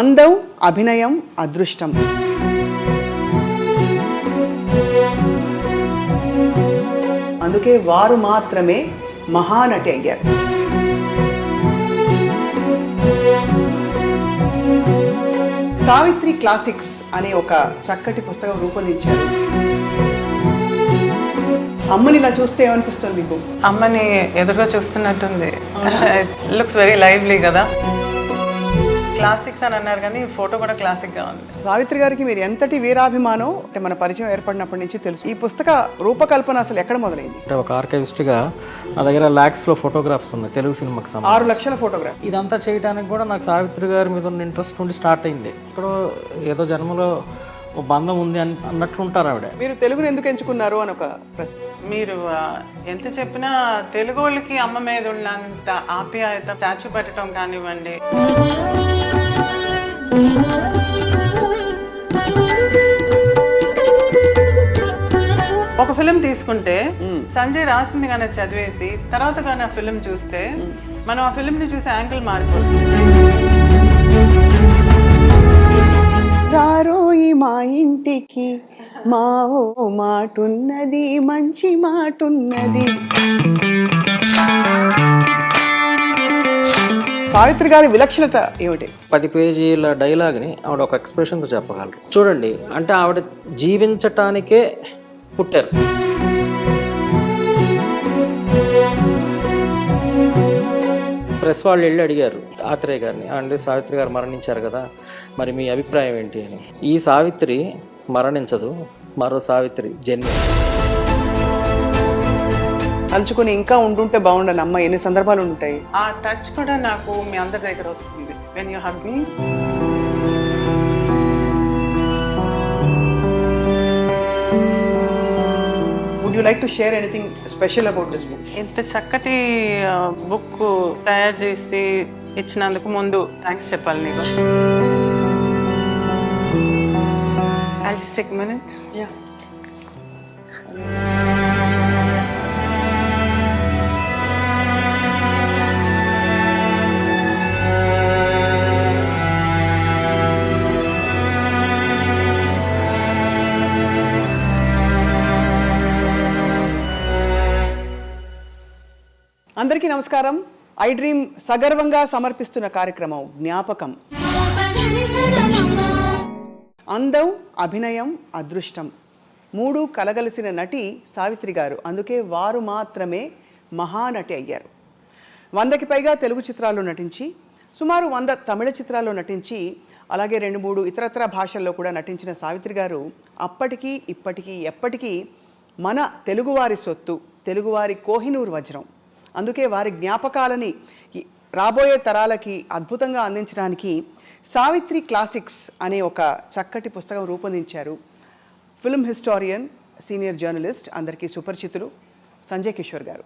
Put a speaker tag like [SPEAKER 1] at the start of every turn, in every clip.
[SPEAKER 1] అందం, అభినయం, అదృష్టం. అందుకే వారు మాత్రమే మహానటి అయ్యారు. సావిత్రి క్లాసిక్స్ అనే ఒక చక్కటి పుస్తకం రూపొందించారు. అమ్మని ఇలా చూస్తే ఏమనిపిస్తుంది మీకు?
[SPEAKER 2] అమ్మని ఎదురుగా చూస్తున్నట్టుంది. లుక్స్ వెరీ లైవ్లీ కదా. క్లాసిక్స్ అని అన్నారు కానీ ఫోటో కూడా క్లాసిక్గా ఉంది.
[SPEAKER 1] సావిత్రి గారికి మీరు ఎంతటి వీరాభిమానం అంటే మన పరిచయం ఏర్పడినప్పటి నుంచి తెలుసు. ఈ పుస్తక రూపకల్పన అసలు ఎక్కడ మొదలైంది?
[SPEAKER 3] అంటే ఒక ఆర్కైవిస్ట్గా నా దగ్గర ల్యాక్స్లో ఫోటోగ్రాఫ్స్ ఉన్నాయి తెలుగు సినిమాకి సంబంధించి.
[SPEAKER 1] 6 లక్షల ఫోటోగ్రాఫ్.
[SPEAKER 3] ఇదంతా చేయడానికి కూడా నాకు సావిత్రి గారి మీద ఉన్న ఇంట్రెస్ట్ నుండి స్టార్ట్ అయింది. ఇక్కడ ఏదో జన్మలో ఒక బంధం ఉంది అన్నట్లు ఉంటారు ఆవిడ.
[SPEAKER 1] మీరు తెలుగుని ఎందుకు ఎంచుకున్నారు అని ఒక ప్రశ్న.
[SPEAKER 2] మీరు ఎంత చెప్పినా తెలుగు వాళ్ళకి అమ్మ మీద ఉన్నంత ఆప్యాయత, స్టాచ్యూ పెట్టడం కానివ్వండి, ఒక ఫిలిం తీసుకుంటే సంజయ్ రాసింది కానీ చదివేసి తర్వాత కానీ ఆ ఫిలిం చూస్తే మనం ఆ ఫిలింని చూసే యాంగిల్ మారిపోతుంది.
[SPEAKER 1] రారోయి మా ఇంటికి మావో మాటున్నది, మంచి మాటున్నది. సావిత్రి గారి విలక్షణత ఏమిటి?
[SPEAKER 3] 10 పేజీల డైలాగ్ని ఆవిడ ఒక ఎక్స్ప్రెషన్తో చెప్పగలరు. చూడండి, అంటే ఆవిడ జీవించటానికే పుట్టారు. ప్రెస్ వాళ్ళు వెళ్ళి అడిగారు ఆత్రేయ గారిని, అంటే సావిత్రి గారు మరణించారు కదా, మరి మీ అభిప్రాయం ఏంటి అని. ఈ సావిత్రి మరణించదు, మరో సావిత్రి జన్మించదు.
[SPEAKER 1] తలుచుకుని ఇంకా ఉండుంటే బాగుండని అమ్మ ఎన్ని సందర్భాలు ఉంటాయి.
[SPEAKER 2] ఆ టచ్ కూడా నాకు మీ అందరి దగ్గర వస్తుంది. When you hug me,
[SPEAKER 1] would you like to share anything special about this book?
[SPEAKER 2] ఇంత చక్కటి బుక్ తయారు చేసి ఇచ్చినందుకు ముందు థ్యాంక్స్ చెప్పాలి నీకు. I'll just take a minute.
[SPEAKER 1] Yeah. అందరికీ నమస్కారం. ఐ డ్రీమ్ సగర్వంగా సమర్పిస్తున్న కార్యక్రమం జ్ఞాపకం. అందం, అభినయం, అదృష్టం 3 కలగలిసిన నటి సావిత్రి గారు. అందుకే వారు మాత్రమే మహానటి అయ్యారు. 100కి పైగా తెలుగు చిత్రాల్లో నటించి, సుమారు 100 తమిళ చిత్రాల్లో నటించి, అలాగే 2-3 ఇతరత్ర భాషల్లో కూడా నటించిన సావిత్రి గారు అప్పటికీ ఇప్పటికీ ఎప్పటికీ మన తెలుగువారి సొత్తు, తెలుగువారి కోహినూర్ వజ్రం. అందుకే వారి జ్ఞాపకాలని రాబోయే తరాలకి అద్భుతంగా అందించడానికి సావిత్రి క్లాసిక్స్ అనే ఒక చక్కటి పుస్తకం రూపొందించారు. ఫిల్మ్ హిస్టారియన్, సీనియర్ జర్నలిస్ట్, అందరికీ సుపరిచితులు సంజయ్ కిషోర్ గారు.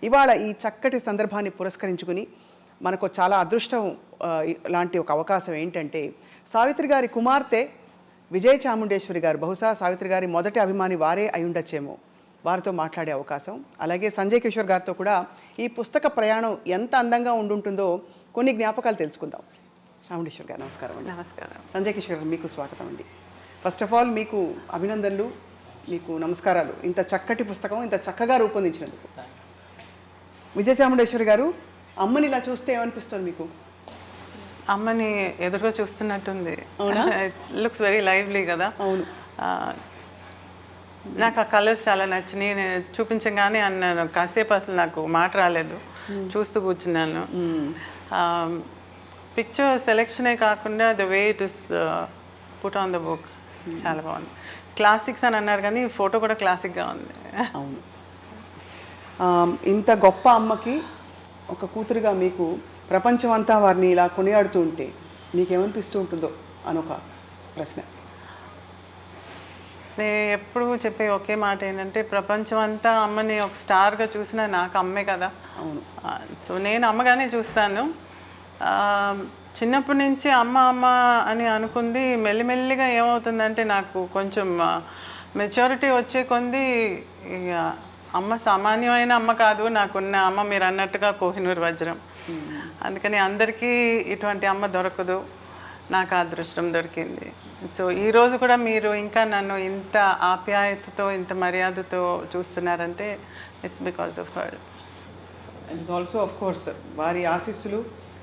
[SPEAKER 1] ఇవాళ ఈ చక్కటి సందర్భాన్ని పురస్కరించుకుని మనకు చాలా అదృష్టం లాంటి ఒక అవకాశం ఏంటంటే, సావిత్రి గారి కుమార్తె విజయ చాముండేశ్వరి గారు, బహుశా సావిత్రి గారి మొదటి అభిమాని వారే అయి ఉండొచ్చేమో, వారితో మాట్లాడే అవకాశం. అలాగే సంజయ్ కిషోర్ గారితో కూడా ఈ పుస్తక ప్రయాణం ఎంత అందంగా ఉండుంటుందో కొన్ని జ్ఞాపకాలు తెలుసుకుందాం. చాముండేశ్వర్ గారు నమస్కారం అండి.
[SPEAKER 2] నమస్కారం.
[SPEAKER 1] సంజయ్ కిషోర్ గారు మీకు స్వాగతం అండి. ఫస్ట్ ఆఫ్ ఆల్ మీకు అభినందనలు, మీకు నమస్కారాలు ఇంత చక్కటి పుస్తకం ఇంత చక్కగా రూపొందించినందుకు. విజయ చాముండేశ్వరి గారు, అమ్మని ఇలా చూస్తే ఏమనిపిస్తుంది మీకు?
[SPEAKER 2] అమ్మని ఎదురుగా చూస్తున్నట్టుంది.
[SPEAKER 1] అవునా?
[SPEAKER 2] లుక్స్ వెరీ లైవ్లీ కదా.
[SPEAKER 1] అవును.
[SPEAKER 2] నాకు ఆ కలర్స్ చాలా నచ్చినాయి. నేను చూపించగానే అన్నాను, కాసేపు అసలు నాకు మాట రాలేదు, చూస్తూ కూర్చున్నాను. పిక్చర్ సెలెక్షనే కాకుండా the way it is put on the book చాలా బాగుంది. క్లాసిక్స్ అని అన్నారు కానీ ఫోటో కూడా క్లాసిక్గా ఉంది.
[SPEAKER 1] అవును. ఇంత గొప్ప అమ్మకి ఒక కూతురుగా మీకు ప్రపంచం అంతా వారిని ఇలా కొనియాడుతూ ఉంటే మీకేమనిపిస్తూ ఉంటుందో అని ఒక ప్రశ్న.
[SPEAKER 2] నేను ఎప్పుడు చెప్పే ఒకే మాట ఏంటంటే, ప్రపంచం అంతా అమ్మని ఒక స్టార్గా చూసినా నాకు అమ్మే కదా.
[SPEAKER 1] అవును.
[SPEAKER 2] సో నేను అమ్మగానే చూస్తాను. చిన్నప్పటి నుంచి అమ్మ అమ్మ అని అనుకుంది. మెల్లిమెల్లిగా ఏమవుతుందంటే, నాకు కొంచెం మెచ్యూరిటీ వచ్చే కొంది అమ్మ సామాన్యమైన అమ్మ కాదు, నాకున్న అమ్మ మీరు అన్నట్టుగా కోహినూర్ వజ్రం. అందుకని అందరికీ ఇటువంటి అమ్మ దొరకదు, నాకు ఆ అదృష్టం దొరికింది. సో ఈరోజు కూడా మీరు ఇంకా నన్ను ఇంత ఆప్యాయతతో ఇంత మర్యాదతో చూస్తున్నారంటే it's because of her.
[SPEAKER 1] And it's also of course వారి ఆశీస్సులు,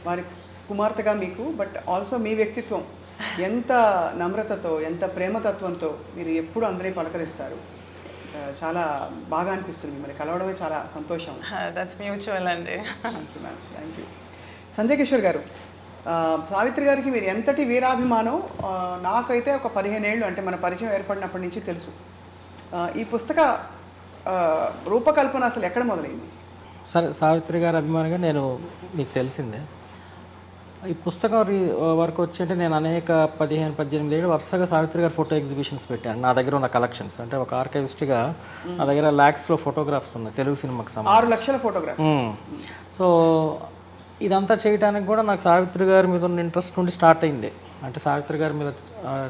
[SPEAKER 1] వారి కుమార్తెగా మీకు, బట్ ఆల్సో మీ వ్యక్తిత్వం ఎంత నమ్రతతో, ఎంత ప్రేమతత్వంతో మీరు ఎప్పుడు అందరినీ పలకరిస్తారు. చాలా బాగా అనిపిస్తుంది, మిమ్మల్ని కలవడమే చాలా సంతోషం.
[SPEAKER 2] దట్స్ మ్యూచువల్ అండి.
[SPEAKER 1] Thank you ma'am, thank you. Sanjay Kishore గారు, సావిత్రి గారికి మీరు ఎంతటి వీరాభిమానం నాకైతే ఒక 15 ఏళ్ళు అంటే మన పరిచయం ఏర్పడినప్పటి నుంచి తెలుసు. ఈ పుస్తక రూపకల్పన అసలు ఎక్కడ మొదలైంది?
[SPEAKER 3] సరే, సావిత్రి గారి అభిమానిగా నేను మీకు తెలిసిందే. ఈ పుస్తకం వరకు వచ్చి అంటే నేను అనేక 15-18 ఏళ్ళు వరుసగా సావిత్రి గారి ఫోటో ఎగ్జిబిషన్స్ పెట్టాను. నా దగ్గర ఉన్న కలెక్షన్స్ అంటే ఒక ఆర్కైవిస్ట్గా నా దగ్గర ల్యాక్స్లో ఫోటోగ్రాఫ్స్ ఉన్నాయి తెలుగు సినిమాకి సంబంధించి.
[SPEAKER 1] 6 లక్షల ఫోటోగ్రాఫ్.
[SPEAKER 3] సో ఇదంతా చేయడానికి కూడా నాకు సావిత్రి గారి మీద ఉన్న ఇంట్రెస్ట్ నుండి స్టార్ట్ అయింది. అంటే సావిత్రి గారి మీద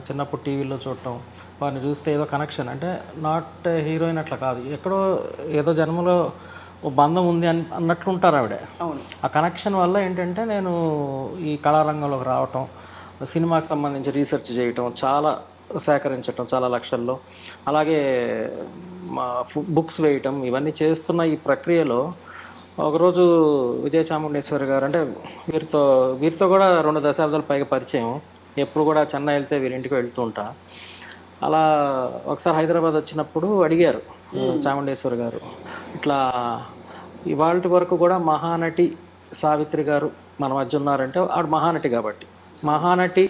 [SPEAKER 3] చిన్నప్పుడు టీవీలో చూడటం, వారిని చూస్తే ఏదో కనెక్షన్, అంటే నాట్ హీరోయిన్ అట్లా కాదు, ఎక్కడో ఏదో జన్మలో ఓ బంధం ఉంది అన్నట్లు ఉంటారు ఆవిడ. ఆ కనెక్షన్ వల్ల ఏంటంటే నేను ఈ కళారంగంలోకి రావటం, సినిమాకి సంబంధించి రీసెర్చ్ చేయటం, చాలా సేకరించటం చాలా లక్షల్లో, అలాగే మా బుక్స్ వేయటం, ఇవన్నీ చేస్తున్న ఈ ప్రక్రియలో ఒకరోజు విజయ చాముండేశ్వరి గారు, అంటే వీరితో కూడా 2 దశాబ్దాల పైగా పరిచయం, ఎప్పుడు కూడా చెన్నై వెళ్తే వీరింటికి వెళ్తూ ఉంటా. అలా ఒకసారి హైదరాబాద్ వచ్చినప్పుడు అడిగారు చాముండేశ్వరి గారు, ఇట్లా ఇవాళ వరకు కూడా మహానటి సావిత్రి గారు మన మధ్య ఉన్నారంటే ఆవిడ మహానటి కాబట్టి, మహానటి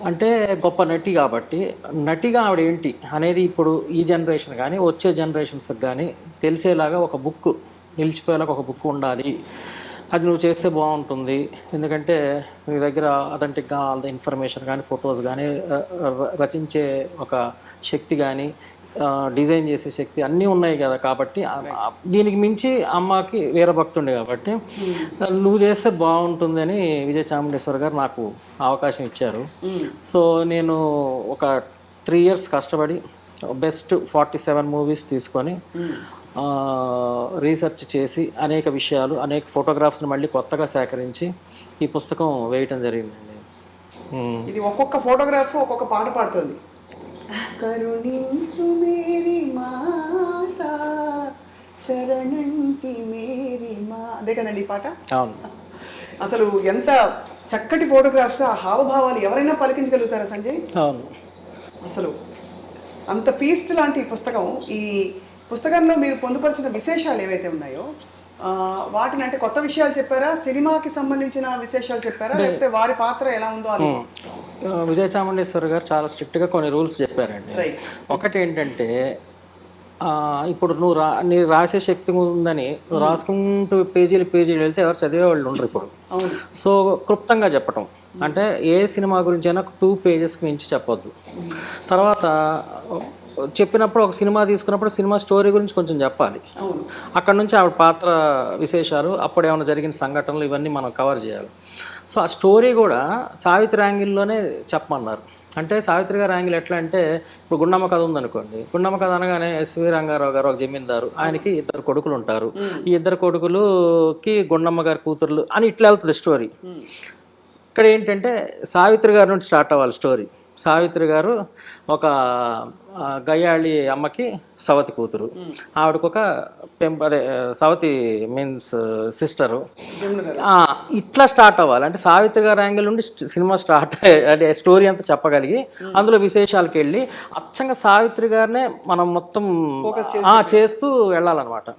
[SPEAKER 3] అంటే గొప్ప నటి కాబట్టి, నటిగా ఆవిడ ఏంటి అనేది ఇప్పుడు ఈ జనరేషన్ కానీ వచ్చే జనరేషన్స్కి కానీ తెలిసేలాగా ఒక బుక్, నిలిచిపోయేలాగా ఒక బుక్ ఉండాలి, అది నువ్వు చేస్తే బాగుంటుంది. ఎందుకంటే నీ దగ్గర అథెంటిక్గా ఆల్ ద ఇన్ఫర్మేషన్ కానీ, ఫొటోస్ కానీ, రచించే ఒక శక్తి కానీ, డిజైన్ చేసే శక్తి అన్నీ ఉన్నాయి కదా. కాబట్టి దీనికి మించి అమ్మకి వీరభక్తుండే కాబట్టి నువ్వు చేస్తే బాగుంటుందని విజయ చాముండేశ్వరి గారు నాకు అవకాశం ఇచ్చారు. సో నేను ఒక 3 years కష్టపడి బెస్ట్ 47 మూవీస్ తీసుకొని రీసెర్చ్ చేసి అనేక విషయాలు, అనేక ఫోటోగ్రాఫ్స్ని మళ్ళీ కొత్తగా సేకరించి ఈ పుస్తకం వేయటం జరిగిందండి.
[SPEAKER 1] ఇది ఒక్కొక్క ఫోటోగ్రాఫ్ ఒక్కొక్క పాట పాడుతుంది. కరుణించు మేరీ మాత శరణంటి మేరీ మా, అదే కదండి ఈ పాట.
[SPEAKER 3] అవును.
[SPEAKER 1] అసలు ఎంత చక్కటి ఫోటోగ్రాఫ్స్, ఆ హావభావాలు ఎవరైనా పలికించగలుగుతారా సంజయ్?
[SPEAKER 3] అవును.
[SPEAKER 1] అసలు అంత ఫీస్ట్ లాంటి ఈ పుస్తకం, ఈ పుస్తకంలో మీరు పొందుపరిచిన విశేషాలు ఏవైతే ఉన్నాయో వాటిని, అంటే కొత్త విషయాలు చెప్పారా, సినిమాకి సంబంధించిన విశేషాలు చెప్పారా, లేకపోతే వారి పాత్ర ఎలా ఉందో అది?
[SPEAKER 3] విజయ చాముండేశ్వరి గారు చాలా స్ట్రిక్ట్గా కొన్ని రూల్స్ చెప్పారండి. ఒకటి ఏంటంటే, ఇప్పుడు నీ రాసే శక్తి ఉందని నువ్వు రాసుకుంటూ పేజీలు వెళ్తే ఎవరు చదివే వాళ్ళు ఉండరు ఇప్పుడు. సో క్లుప్తంగా చెప్పటం, అంటే ఏ సినిమా గురించి అయినా 2 pagesకి మించి చెప్పొద్దు. తర్వాత చెప్పినప్పుడు ఒక సినిమా తీసుకున్నప్పుడు సినిమా స్టోరీ గురించి కొంచెం చెప్పాలి. అక్కడ నుంచి ఆవిడ పాత్ర విశేషాలు, అప్పుడు ఏమైనా జరిగిన సంఘటనలు, ఇవన్నీ మనం కవర్ చేయాలి. సో ఆ స్టోరీ కూడా సావిత్రి యాంగిల్లోనే చెప్పమన్నారు. అంటే సావిత్రి గారి యాంగిల్ ఎట్లా అంటే, ఇప్పుడు గుండమ్మ కథ ఉందనుకోండి, గుండమ్మ కథ అనగానే ఎస్వి రంగారావు గారు ఒక జమీందారు, ఆయనకి 2 కొడుకులు ఉంటారు, ఈ 2 కొడుకులకి గుండమ్మ గారి కూతుర్లు అని ఇట్లా వెళ్తుంది స్టోరీ. ఇక్కడ ఏంటంటే సావిత్రి గారి నుండి స్టార్ట్ అవ్వాలి స్టోరీ. సావిత్రి గారు ఒక గయ్యాళి అమ్మకి సవతి కూతురు, ఆవిడకొక అదే సవతి మీన్స్ సిస్టరు, ఇట్లా స్టార్ట్ అవ్వాలి. అంటే సావిత్రి గారి యాంగిల్ నుండి సినిమా స్టార్ట్, అంటే స్టోరీ అంతా చెప్పగలిగి అందులో విశేషాలకు వెళ్ళి అచ్చంగా సావిత్రి గారినే మనం మొత్తం చేస్తూ వెళ్ళాలన్నమాట.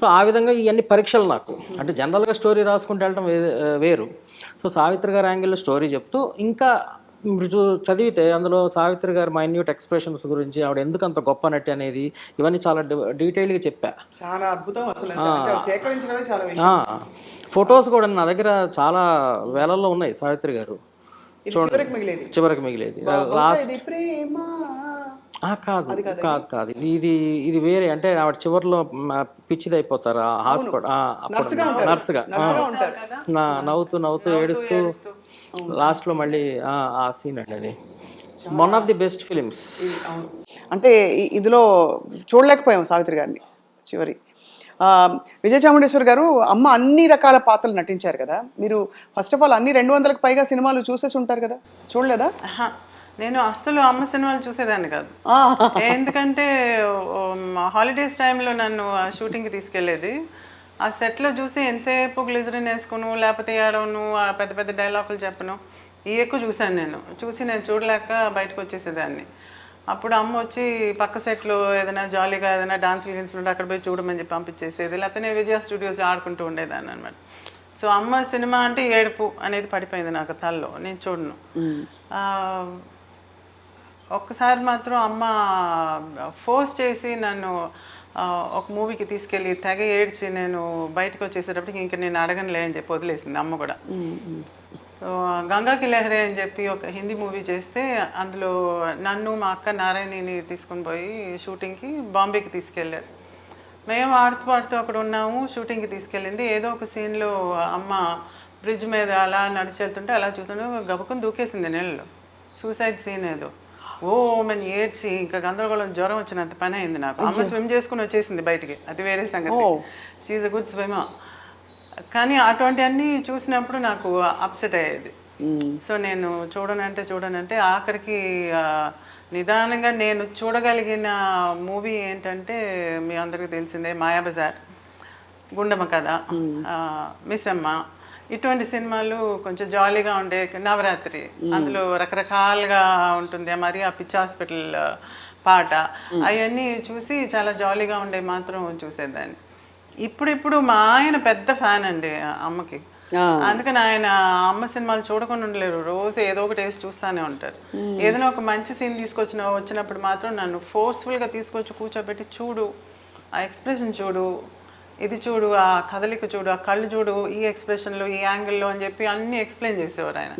[SPEAKER 3] సో ఆ విధంగా ఇవన్నీ పరీక్షలు నాకు, అంటే జనరల్గా స్టోరీ రాసుకుంటూ వెళ్ళడం వేరు. సో సావిత్రి గారి యాంగిల్లో స్టోరీ చెప్తూ, ఇంకా చదివితే అందులో సావిత్రి గారి మైన్యూట్ ఎక్స్ప్రెషన్స్ గురించి, ఆవిడ ఎందుకు అంత గొప్ప నటి అనేది, ఇవన్నీ చాలా డీటెయిల్గా చెప్పా.
[SPEAKER 1] చాలా అద్భుతం అసలు, సేకరించడమే చాలా.
[SPEAKER 3] ఫొటోస్ కూడా నా దగ్గర చాలా వేలల్లో ఉన్నాయి సావిత్రి గారు. చివరికి మిగిలేది లాస్ట్ కాదు ఇది వేరే. అంటే ఆవిడ చివరిలో పిచ్చిది అయిపోతారు హాస్పిటల్ నర్సుగా, నవ్వుతూ ఏడుస్తూ లాస్ట్లో మళ్ళీ ఆ సీన్ అండి, అది one of the best films.
[SPEAKER 1] అంటే ఇందులో చూడలేకపోయాం సావిత్రి గారిని, చివరి విజయ చాముండేశ్వర్ గారు అమ్మ అన్ని రకాల పాత్రలు నటించారు కదా, మీరు ఫస్ట్ ఆఫ్ ఆల్ అన్ని 200కు పైగా సినిమాలు చూసేసి ఉంటారు కదా, చూడలేదా?
[SPEAKER 2] నేను అసలు అమ్మ సినిమాలు చూసేదాన్ని కాదు. ఎందుకంటే హాలిడేస్ టైంలో నన్ను షూటింగ్కి తీసుకెళ్ళేది. ఆ సెట్లో చూసి ఎంతసేపు గ్లిజరిన్ వేసుకును, లేకపోతే ఏడవను, పెద్ద పెద్ద డైలాగులు చెప్పను, ఇవి ఎక్కువ చూశాను. నేను చూడలేక బయటకు వచ్చేసేదాన్ని. అప్పుడు అమ్మ వచ్చి పక్క సెట్లో ఏదైనా జాలీగా ఏదైనా డాన్సులు గిన్సులు ఉంటే అక్కడ పోయి చూడమని చెప్పి పంపించేసేది, లేకపోతే నేను విజయ స్టూడియోస్లో ఆడుకుంటూ ఉండేదాన్ని అనమాట. సో అమ్మ సినిమా అంటే ఏడుపు అనేది పడిపోయింది నాకు తలలో, నేను చూడను. ఒక్కసారి మాత్రం అమ్మ ఫోర్స్ చేసి నన్ను ఒక మూవీకి తీసుకెళ్ళి తెగ ఏడ్చి నేను బయటకు వచ్చేసేటప్పటికి ఇంకా నేను అడగనులే అని చెప్పి వదిలేసింది అమ్మ కూడా. సో గంగాకి లహరే అని చెప్పి ఒక హిందీ మూవీ చేస్తే అందులో నన్ను మా అక్క నారాయణిని తీసుకొని పోయి షూటింగ్కి బాంబేకి తీసుకెళ్ళారు. మేము ఆడుతూ అక్కడ ఉన్నాము, షూటింగ్కి తీసుకెళ్ళింది. ఏదో ఒక సీన్లో అమ్మ బ్రిడ్జ్ మీద అలా నడిచి వెళ్తుంటే అలా చూస్తుంటే గబుకుని దూకేసింది నీళ్ళలో. సూసైడ్ సీన్ ఏదో. మని ఏడ్చి ఇంకా గందరగోళం, జ్వరం వచ్చినంత పని అయింది నాకు. అమ్మ స్విమ్ చేసుకుని వచ్చేసింది బయటికి, అది వేరే సంగతి. She a good swimmer. కానీ అటువంటి అన్నీ చూసినప్పుడు నాకు అప్సెట్ అయ్యేది. సో నేను చూడనంటే ఆఖరికి నిదానంగా నేను చూడగలిగిన మూవీ ఏంటంటే మీ అందరికీ తెలిసిందే మాయాబజార్, గుండమ్మ కథ, మిస్సమ్మ, ఇటువంటి సినిమాలు కొంచెం జాలీగా ఉండే. నవరాత్రి, అందులో రకరకాలుగా ఉంటుంది మరి ఆ పిచ్చి హాస్పిటల్ పాట, అవన్నీ చూసి చాలా జాలీగా ఉండే మాత్రం చూసేదాన్ని. ఇప్పుడు మా ఆయన పెద్ద ఫ్యాన్ అండి అమ్మకి, అందుకని ఆయన అమ్మ సినిమాలు చూడకుండా ఉండలేరు. రోజు ఏదో ఒకటి వేసి చూస్తూనే ఉంటారు. ఏదైనా ఒక మంచి సీన్ వచ్చినప్పుడు మాత్రం నన్ను ఫోర్స్ఫుల్గా తీసుకొచ్చి కూర్చోబెట్టి చూడు, ఆ ఎక్స్ప్రెషన్ చూడు, ఇది చూడు, ఆ కదలిక చూడు, ఆ కళ్ళు చూడు, ఈ ఎక్స్ప్రెషన్లో, ఈ యాంగిల్లో అని చెప్పి అన్నీ ఎక్స్ప్లెయిన్ చేసేవారు ఆయన.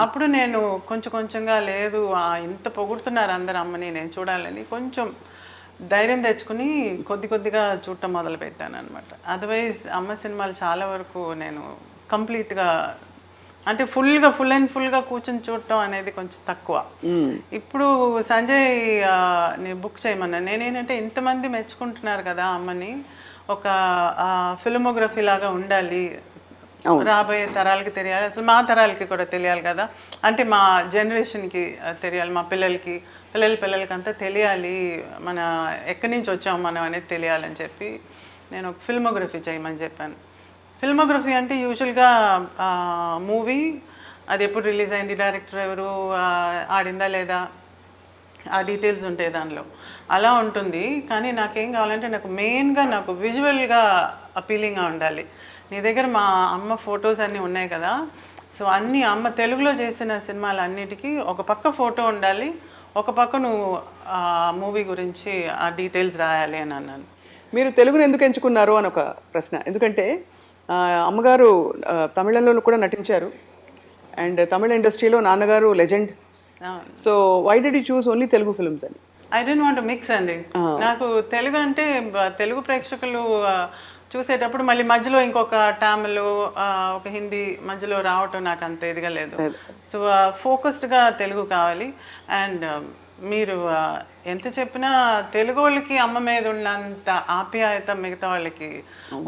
[SPEAKER 2] అప్పుడు నేను కొంచెంగా లేదు ఇంత పొగుడుతున్నారు అందరు అమ్మని, నేను చూడాలని కొంచెం ధైర్యం తెచ్చుకుని కొద్దిగా చూడటం మొదలు పెట్టాను అనమాట. అదర్వైజ్ అమ్మ సినిమాలు చాలా వరకు నేను కంప్లీట్గా అంటే ఫుల్ అండ్ ఫుల్గా కూర్చొని చూడటం అనేది కొంచెం తక్కువ. ఇప్పుడు సంజయ్ ని బుక్ చేయమన్నా. నేనేంటంటే ఇంతమంది మెచ్చుకుంటున్నారు కదా అమ్మని, ఒక ఫిల్మోగ్రఫీ లాగా ఉండాలి, రాబోయే తరాలకి తెలియాలి, అసలు మా తరాలకి కూడా తెలియాలి కదా, అంటే మా జనరేషన్కి తెలియాలి, మా పిల్లలకి అంతా తెలియాలి, మన ఎక్కడి నుంచి వచ్చాము మనం అనేది తెలియాలని చెప్పి నేను ఒక ఫిల్మోగ్రఫీ చేయమని చెప్పాను. ఫిల్మోగ్రఫీ అంటే యూజువల్గా మూవీ అది ఎప్పుడు రిలీజ్ అయింది, డైరెక్టర్ ఎవరు, ఆడిందా లేదా, ఆ డీటెయిల్స్ ఉంటాయి దానిలో, అలా ఉంటుంది. కానీ నాకేం కావాలంటే నాకు మెయిన్గా నాకు విజువల్గా అపీలింగ్గా ఉండాలి. నీ దగ్గర మా అమ్మ ఫొటోస్ అన్నీ ఉన్నాయి కదా, సో అన్నీ అమ్మ తెలుగులో చేసిన సినిమాలు అన్నిటికీ ఒక పక్క ఫోటో ఉండాలి, ఒక పక్క నువ్వు మూవీ గురించి ఆ డీటెయిల్స్ రాయాలి అని అన్నాను.
[SPEAKER 1] మీరు తెలుగును ఎందుకు ఎంచుకున్నారు అని ఒక ప్రశ్న. ఎందుకంటే అమ్మగారు తమిళంలో కూడా నటించారు అండ్ తమిళ ఇండస్ట్రీలో నాన్నగారు legend. So why did you choose only Telugu films అని?
[SPEAKER 2] I don't want to mix అండి. నాకు తెలుగు అంటే తెలుగు ప్రేక్షకులు చూసేటప్పుడు మళ్ళీ మధ్యలో ఇంకొక తమిళ్, ఒక హిందీ మధ్యలో రావటం నాకు అంత ఇదిగా లేదు. సో ఫోకస్డ్గా తెలుగు కావాలి. అండ్ మీరు ఎంత చెప్పినా తెలుగు వాళ్ళకి అమ్మ మీద ఉన్నంత ఆప్యాయత మిగతా వాళ్ళకి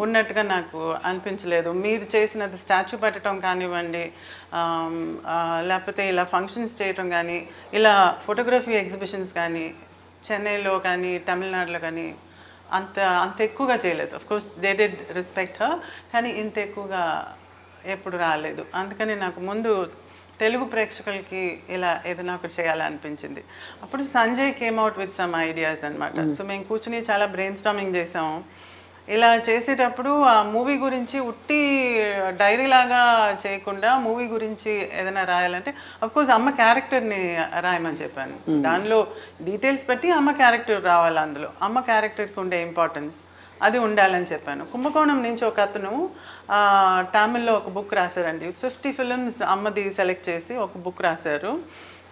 [SPEAKER 2] ఉన్నట్టుగా నాకు అనిపించలేదు. మీరు చేసినది స్టాచ్యూ పెట్టడం కానివ్వండి, లేకపోతే ఇలా ఫంక్షన్స్ చేయటం కానీ, ఇలా ఫోటోగ్రఫీ ఎగ్జిబిషన్స్ కానీ చెన్నైలో కానీ తమిళనాడులో కానీ అంత ఎక్కువగా చేయలేదు. Of course they did respect her, కానీ ఇంత ఎక్కువగా ఎప్పుడు రాలేదు. అందుకని నాకు ముందు తెలుగు ప్రేక్షకులకి ఇలా ఏదైనా ఒకటి చేయాలనిపించింది. అప్పుడు Sanjay came out with some ideas అనమాట. సో మేము కూర్చుని చాలా బ్రెయిన్ స్టార్మింగ్ చేసాము. ఇలా చేసేటప్పుడు ఆ మూవీ గురించి ఉట్టి డైరీ లాగా చేయకుండా మూవీ గురించి ఏదైనా రాయాలంటే అఫ్కోర్స్ అమ్మ క్యారెక్టర్ని రాయమని చెప్పాను. దానిలో డీటెయిల్స్ పెట్టి అమ్మ క్యారెక్టర్ రావాలి, అందులో అమ్మ క్యారెక్టర్కి ఉండే ఇంపార్టెన్స్ అది ఉండాలని చెప్పాను. కుంభకోణం నుంచి ఒక అతను తమిళ్లో ఒక బుక్ రాశారండి. 50 ఫిల్మ్స్ అమ్మది సెలెక్ట్ చేసి ఒక బుక్ రాశారు.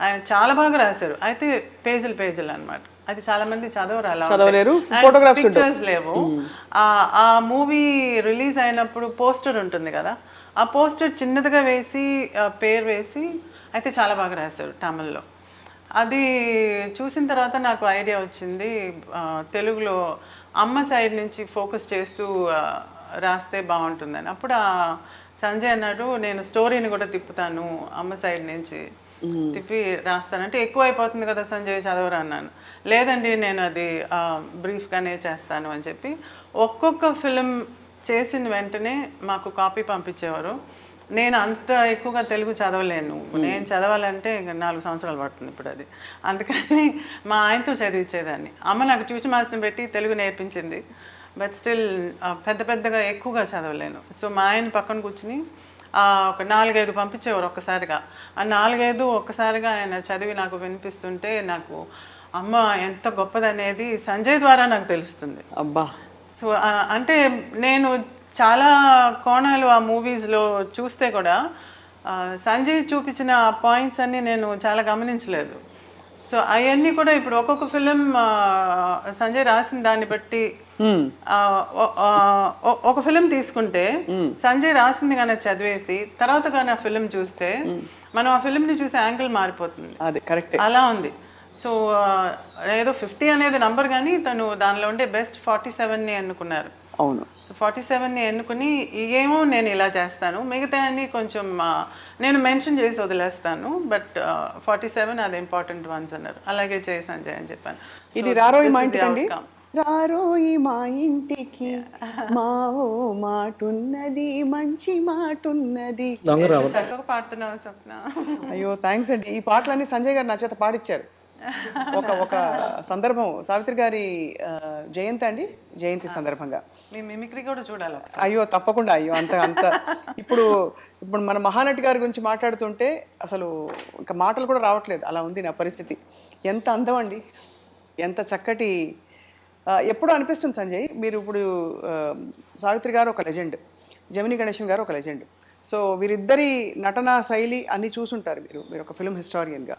[SPEAKER 2] ఆయన చాలా బాగా రాశారు. అయితే పేజీలు అనమాట. అది చాలా మంది చదవలేరు, పిక్చర్స్ లేవు. ఆ మూవీ రిలీజ్ అయినప్పుడు పోస్టర్ ఉంటుంది కదా, ఆ పోస్టర్ చిన్నదిగా వేసి పేరు వేసి అయితే చాలా బాగా రాశారు తమిళ్లో. అది చూసిన తర్వాత నాకు ఐడియా వచ్చింది, తెలుగులో అమ్మ సైడ్ నుంచి ఫోకస్ చేస్తూ రాస్తే బాగుంటుందని. అప్పుడు సంజయ్ అన్నాడు, నేను స్టోరీని కూడా తిప్పుతాను అమ్మ సైడ్ నుంచి తిప్పి రాస్తానంటే ఎక్కువ అయిపోతుంది కదా సంజయ్, చదవరా అన్నాను. లేదండి నేను అది బ్రీఫ్గానే చేస్తాను అని చెప్పి ఒక్కొక్క ఫిలిం చేసిన వెంటనే మాకు కాపీ పంపించేవారు. నేను అంత ఎక్కువగా తెలుగు చదవలేను, నేను చదవాలంటే ఇంకా 4 సంవత్సరాలు పడుతుంది ఇప్పుడు అది. అందుకని మా ఆయనతో చదివించేదాన్ని. అమ్మ నాకు ట్యూషన్ మాస్టర్ని పెట్టి తెలుగు నేర్పించింది, బట్ స్టిల్ పెద్దగా ఎక్కువగా చదవలేను. సో మా ఆయన పక్కన కూర్చుని ఒక 4-5 పంపించేవారు ఒక్కసారిగా. ఆ 4-5 ఒక్కసారిగా ఆయన చదివి నాకు వినిపిస్తుంటే నాకు అమ్మ ఎంత గొప్పదనేది సంజయ్ ద్వారా నాకు తెలుస్తుంది.
[SPEAKER 1] అబ్బా.
[SPEAKER 2] సో అంటే నేను చాలా కోణాలు ఆ మూవీస్లో చూస్తే కూడా సంజయ్ చూపించిన పాయింట్స్ అన్నీ నేను చాలా గమనించలేదు. సో అవన్నీ కూడా ఇప్పుడు ఒక్కొక్క ఫిలిం సంజయ్ రాసిన దాన్ని బట్టి ఒక ఫిలిం తీసుకుంటే సంజయ్ రాసింది కానీ చదివేసి తర్వాత కానీ ఆ ఫిలిం చూస్తే మనం ఆ ఫిలింని చూసే యాంగిల్ మారిపోతుంది.
[SPEAKER 1] అది కరెక్ట్.
[SPEAKER 2] అలా ఉంది. సో ఏదో 50 అనేది నంబర్, కానీ తను దానిలో ఉండే బెస్ట్ 47ని ఎన్నుకున్నారు.
[SPEAKER 1] అవును.
[SPEAKER 2] సో 47ని ఎన్నుకుని ఏమో నేను ఇలా చేస్తాను, మిగతా అన్ని కొంచెం నేను మెన్షన్ చేసి వదిలేస్తాను, బట్ 47 అది ఇంపార్టెంట్ వన్స్ అన్నారు. అలాగే చేయి సంజయ్ అని చెప్పాను.
[SPEAKER 1] ఇది రారోయి మా ఇంటికి అండి, రారోయి మా ఇంటికి మావో మాటున్నది మంచి మాటున్నది.
[SPEAKER 2] చక్కగా పాడుతున్నావు స్వప్న.
[SPEAKER 1] అయ్యో థ్యాంక్స్ అండి. ఈ పాటలన్నీ సంజయ్ గారు నా చేత పాడిచ్చారు. ఒక సందర్భం సావిత్రి గారి జయంతి సందర్భంగా
[SPEAKER 2] మీ మిమిక్రీ కూడా చూడాలి.
[SPEAKER 1] అయ్యో తప్పకుండా. అయ్యో అంత ఇప్పుడు మన మహానటి గారి గురించి మాట్లాడుతుంటే అసలు ఇంకా మాటలు కూడా రావట్లేదు, అలా ఉంది నా పరిస్థితి. ఎంత అందం అండి, ఎంత చక్కటి. ఎప్పుడు అనిపిస్తుంది సంజయ్, మీరు ఇప్పుడు సావిత్రి గారు ఒక లెజెండ్, జమినీ గణేశన్ గారు ఒక లెజెండ్. సో వీరిద్దరి నటనా శైలి అన్నీ చూసుంటారు మీరు ఒక ఫిల్మ్ హిస్టారియన్గా.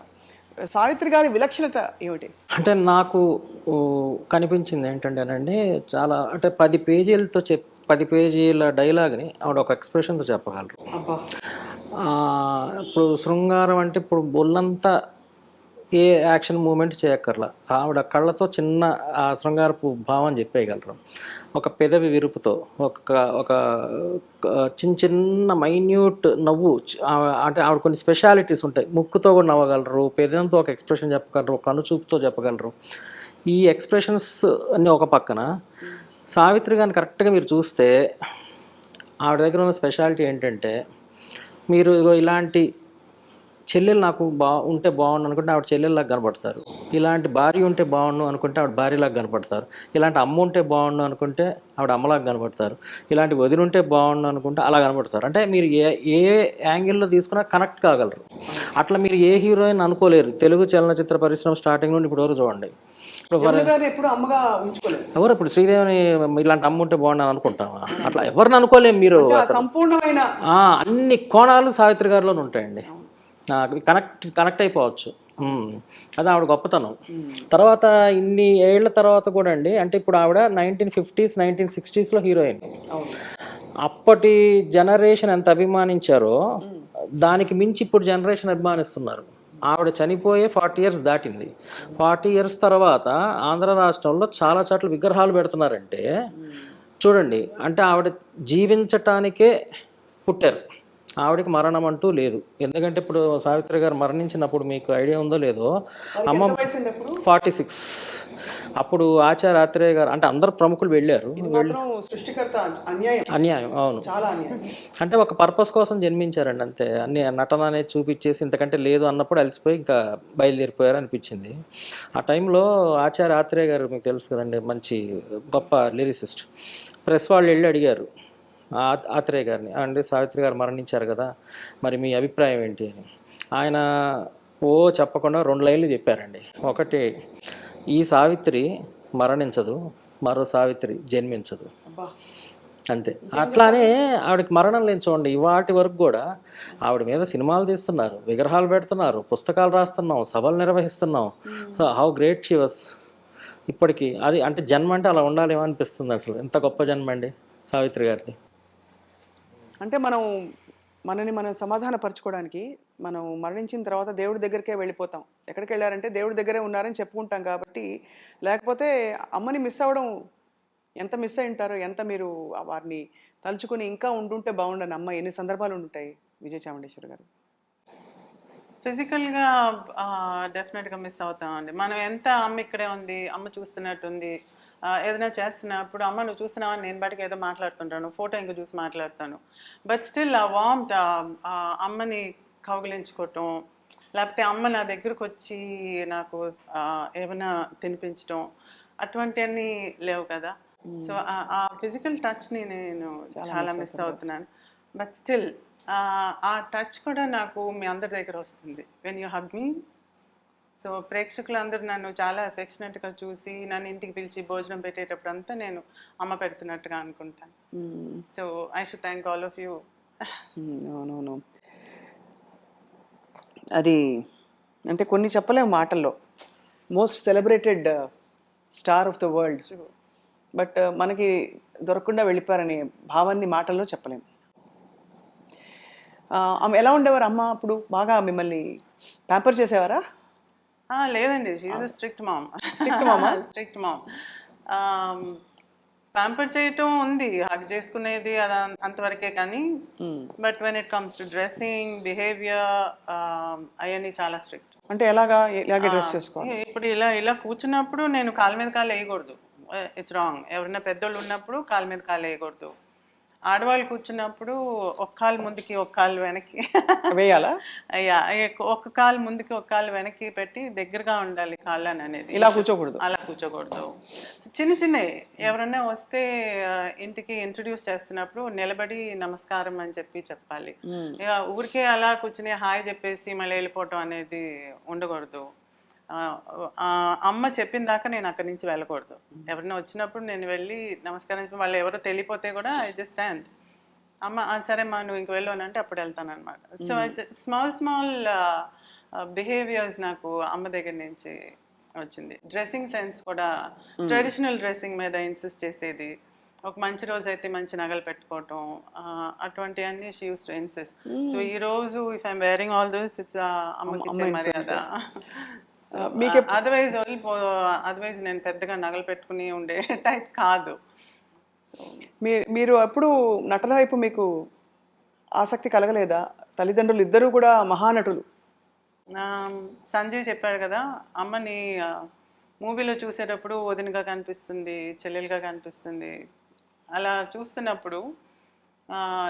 [SPEAKER 1] సావిత్రి గారి విలక్షణత ఏమిటి?
[SPEAKER 3] అంటే నాకు కనిపించింది ఏంటంటేనండి, చాలా అంటే 10 పేజీలతో 10 పేజీల డైలాగ్ని ఆవిడ ఒక ఎక్స్ప్రెషన్తో చెప్పగలరు. ఇప్పుడు శృంగారం అంటే ఇప్పుడు బొల్లంతా ఏ యాక్షన్ మూమెంట్ చేయక్కర్లా, ఆవిడ కళ్ళతో చిన్న ఆ శృంగారపు భావం చెప్పేయగలరు. ఒక పెదవి విరుపుతో ఒక చిన్న మైన్యూట్ నవ్వు, అంటే ఆవిడ కొన్ని స్పెషాలిటీస్ ఉంటాయి. ముక్కుతో కూడా నవ్వగలరు, పెదంతో ఒక ఎక్స్ప్రెషన్ చెప్పగలరు, కనుచూపుతో చెప్పగలరు. ఈ ఎక్స్ప్రెషన్స్ అన్నీ ఒక పక్కన, సావిత్రి గారిని కరెక్ట్గా మీరు చూస్తే ఆవిడ దగ్గర ఉన్న స్పెషాలిటీ ఏంటంటే, మీరు ఇలాంటి చెల్లెలు నాకు ఉంటే బాగుండు అనుకుంటే ఆవిడ చెల్లెల్లాగా కనపడతారు, ఇలాంటి భార్య ఉంటే బాగుండు అనుకుంటే ఆవిడ భార్యలాగా కనపడతారు, ఇలాంటి అమ్మ ఉంటే బాగుండు అనుకుంటే ఆవిడ అమ్మలాగా కనపడతారు, ఇలాంటి వదిన ఉంటే బాగుండు అనుకుంటే అలా కనపడతారు. అంటే మీరు ఏ యాంగిల్లో తీసుకున్నా కనెక్ట్ కాగలరు. అట్లా మీరు ఏ హీరోయిన్ అనుకోలేరు తెలుగు చలనచిత్ర పరిశ్రమ స్టార్టింగ్ నుండి ఇప్పుడు వరకు చూడండి. ఎవరు ఇప్పుడు శ్రీదేవిని ఇలాంటి అమ్మ ఉంటే బాగుండు అనుకుంటామా? అట్లా ఎవరిని అనుకోలేము. మీరు
[SPEAKER 1] సంపూర్ణమైన
[SPEAKER 3] అన్ని కోణాలు సావిత్రి గారిలోనే ఉంటాయండి. కనెక్ట్ అయిపోవచ్చు. అది ఆవిడ గొప్పతనం. తర్వాత ఇన్ని ఏళ్ల తర్వాత కూడా అండి, అంటే ఇప్పుడు ఆవిడ 1950s 1960sలో హీరోయిన్. అప్పటి జనరేషన్ ఎంత అభిమానించారో దానికి మించి ఇప్పుడు జనరేషన్ అభిమానిస్తున్నారు. ఆవిడ చనిపోయే 40 years దాటింది. 40 years తర్వాత ఆంధ్ర రాష్ట్రంలో చాలా చోట్ల విగ్రహాలు పెడుతున్నారంటే చూడండి, అంటే ఆవిడ జీవించటానికే పుట్టారు, ఆవిడకి మరణం అంటూ లేదు. ఎందుకంటే ఇప్పుడు సావిత్రి గారు మరణించినప్పుడు మీకు ఐడియా ఉందో లేదో, అమ్మ 46. అప్పుడు ఆచార్య ఆత్రేయ గారు అంటే అందరు ప్రముఖులు వెళ్ళారు. అన్యాయం, అవును. అంటే ఒక పర్పస్ కోసం జన్మించారండి అంతే. అన్ని నటన అనేది చూపించేసి ఇంతకంటే లేదు అన్నప్పుడు అలసిపోయి ఇంకా బయలుదేరిపోయారు అనిపించింది. ఆ టైంలో ఆచార్య ఆత్రేయ గారు మీకు తెలుసు కదండి, మంచి గొప్ప లిరిసిస్ట్. ప్రెస్ వాళ్ళు వెళ్ళి అడిగారు ఆత్రేయ గారిని, అంటే సావిత్రి గారు మరణించారు కదా, మరి మీ అభిప్రాయం ఏంటి అని. ఆయన చెప్పకుండా 2 లైన్లు చెప్పారండి. ఒకటి, ఈ సావిత్రి మరణించదు, మరో సావిత్రి జన్మించదు, అంతే. అట్లానే ఆవిడకి మరణం లేని చూడండి, ఇవాటి వరకు కూడా ఆవిడ మీద సినిమాలు తీస్తున్నారు, విగ్రహాలు పెడుతున్నారు, పుస్తకాలు రాస్తున్నాం, సభలు నిర్వహిస్తున్నాం. How great she was. ఇప్పటికీ అది అంటే జన్మ అంటే అలా ఉండాలేమో అనిపిస్తుంది. అసలు ఎంత గొప్ప జన్మ అండి సావిత్రి గారిది.
[SPEAKER 1] అంటే మనని మనం సమాధానపరచుకోవడానికి మనం మరణించిన తర్వాత దేవుడి దగ్గరికే వెళ్ళిపోతాం. ఎక్కడికి వెళ్ళారంటే దేవుడి దగ్గరే ఉన్నారని చెప్పుకుంటాం కాబట్టి, లేకపోతే అమ్మని మిస్ అవ్వడం ఎంత మిస్ అయి ఉంటారో, ఎంత మీరు వారిని తలుచుకుని ఇంకా ఉండుంటే బాగుండని అమ్మ ఎన్ని సందర్భాలు ఉండుంటాయి విజయ చాముండేశ్వరి గారు?
[SPEAKER 2] ఫిజికల్గా డెఫినెట్గా మిస్ అవుతామండి. మనం ఎంత అమ్మ ఇక్కడే ఉంది, అమ్మ చూస్తున్నట్టుంది, ఏదైనా చేస్తున్నప్పుడు అమ్మ నువ్వు చూస్తున్నావా, నేను బయటకు ఏదో మాట్లాడుతుంటాను, ఫోటో ఇంకా చూసి మాట్లాడతాను. బట్ స్టిల్ ఆ వార్మ్త్, అమ్మని కౌగిలించుకోవటం, లేకపోతే అమ్మ నా దగ్గరకు వచ్చి నాకు ఏమైనా తినిపించటం, అటువంటివన్నీ లేవు కదా. సో ఆ ఫిజికల్ టచ్ని నేను చాలా మిస్ అవుతున్నాను. బట్ స్టిల్ ఆ టచ్ కూడా నాకు మీ అందరి దగ్గర వస్తుంది when you hug me. So ప్రేక్షకులందరూ నన్ను చాలా అఫెక్షనేట్గా చూసి నన్ను ఇంటికి పిలిచి భోజనం పెట్టేటప్పుడు అంతా నేను అమ్మ పెడుతున్నట్టుగా అనుకుంటాను. So I should thank all of you.
[SPEAKER 1] అవునవును, అది అంటే కొన్ని చెప్పలేము మాటల్లో. Most celebrated star of the world, but మనకి దొరకకుండా వెళ్ళిపోయారనే భావాన్ని మాటల్లో చెప్పలేము. ఆమె ఎలా ఉండేవారు అమ్మ అప్పుడు? బాగా మిమ్మల్ని ప్యాంపర్ చేసేవారా?
[SPEAKER 2] లేదండి, షీఈ్ స్ట్రిక్ట్ మామ్.
[SPEAKER 1] స్ట్రిక్ట్ మామా?
[SPEAKER 2] Strict mom. ప్యాంపర్ చేయటం ఉంది, హగ్ చేసుకునేది అది అంతవరకే. కానీ but when it comes to dressing, behaviour, అవన్నీ చాలా స్ట్రిక్ట్.
[SPEAKER 1] అంటే ఎలాగే డ్రెస్ చేసుకోవాలి?
[SPEAKER 2] ఇప్పుడు ఇలా ఇలా కూర్చున్నప్పుడు నేను కాలు మీద కాలు వేయకూడదు, ఇట్స్ రాంగ్. ఎవరైనా పెద్దోళ్ళు ఉన్నప్పుడు కాలు మీద కాలు వేయకూడదు. ఆడవాళ్ళు కూర్చున్నప్పుడు ఒక కాలు ముందుకి ఒక కాలు వెనక్కి
[SPEAKER 1] వేయాలా?
[SPEAKER 2] అయ్యా, ఒక కాలు ముందుకి ఒక కాలు వెనక్కి పెట్టి దగ్గరగా ఉండాలి కాళ్ళని అనేది.
[SPEAKER 1] ఇలా కూర్చోకూడదు?
[SPEAKER 2] అలా కూర్చోకూడదు. చిన్న చిన్నవి ఎవరన్నా వస్తే ఇంటికి ఇంట్రడ్యూస్ చేస్తున్నప్పుడు నిలబడి నమస్కారం అని చెప్పాలి. ఇక ఊరికే అలా కూర్చుని హాయ్ చెప్పేసి మళ్ళీ వెళ్ళిపోవటం అనేది ఉండకూడదు. అమ్మ చెప్పిన దాకా నేను అక్కడి నుంచి వెళ్ళకూడదు. ఎవరైనా వచ్చినప్పుడు నేను వెళ్ళి నమస్కారం, వాళ్ళు ఎవరో తెలియపోతే కూడా ఐ జస్ట్ స్టాండ్. అమ్మ సరే మా నువ్వు ఇంక వెళ్ళు అని అంటే అప్పుడు వెళ్తాను అనమాట. సో స్మాల్ స్మాల్ బిహేవియర్స్ నాకు అమ్మ దగ్గర నుంచి వచ్చింది. డ్రెస్సింగ్ సెన్స్ కూడా ట్రెడిషనల్ డ్రెస్సింగ్ మీద ఇన్సిస్ట్ చేసేది. ఒక మంచి రోజు అయితే మంచి నగలు పెట్టుకోవటం, అటువంటివన్నీ she use to insist. So ఈ రోజు if I'm wearing all this, it's అమ్మకి ఇచ్చే మర్యాద. అదర్వైజ్ నేను పెద్దగా నగలు పెట్టుకుని ఉండే టైప్ కాదు.
[SPEAKER 1] మీరు ఎప్పుడు నటన వైపు మీకు ఆసక్తి కలగలేదా? తల్లిదండ్రులు ఇద్దరు కూడా మహానటులు.
[SPEAKER 2] సంజయ్ చెప్పాడు కదా, అమ్మని మూవీలో చూసేటప్పుడు వదినగా కనిపిస్తుంది, చెల్లెలుగా కనిపిస్తుంది. అలా చూస్తున్నప్పుడు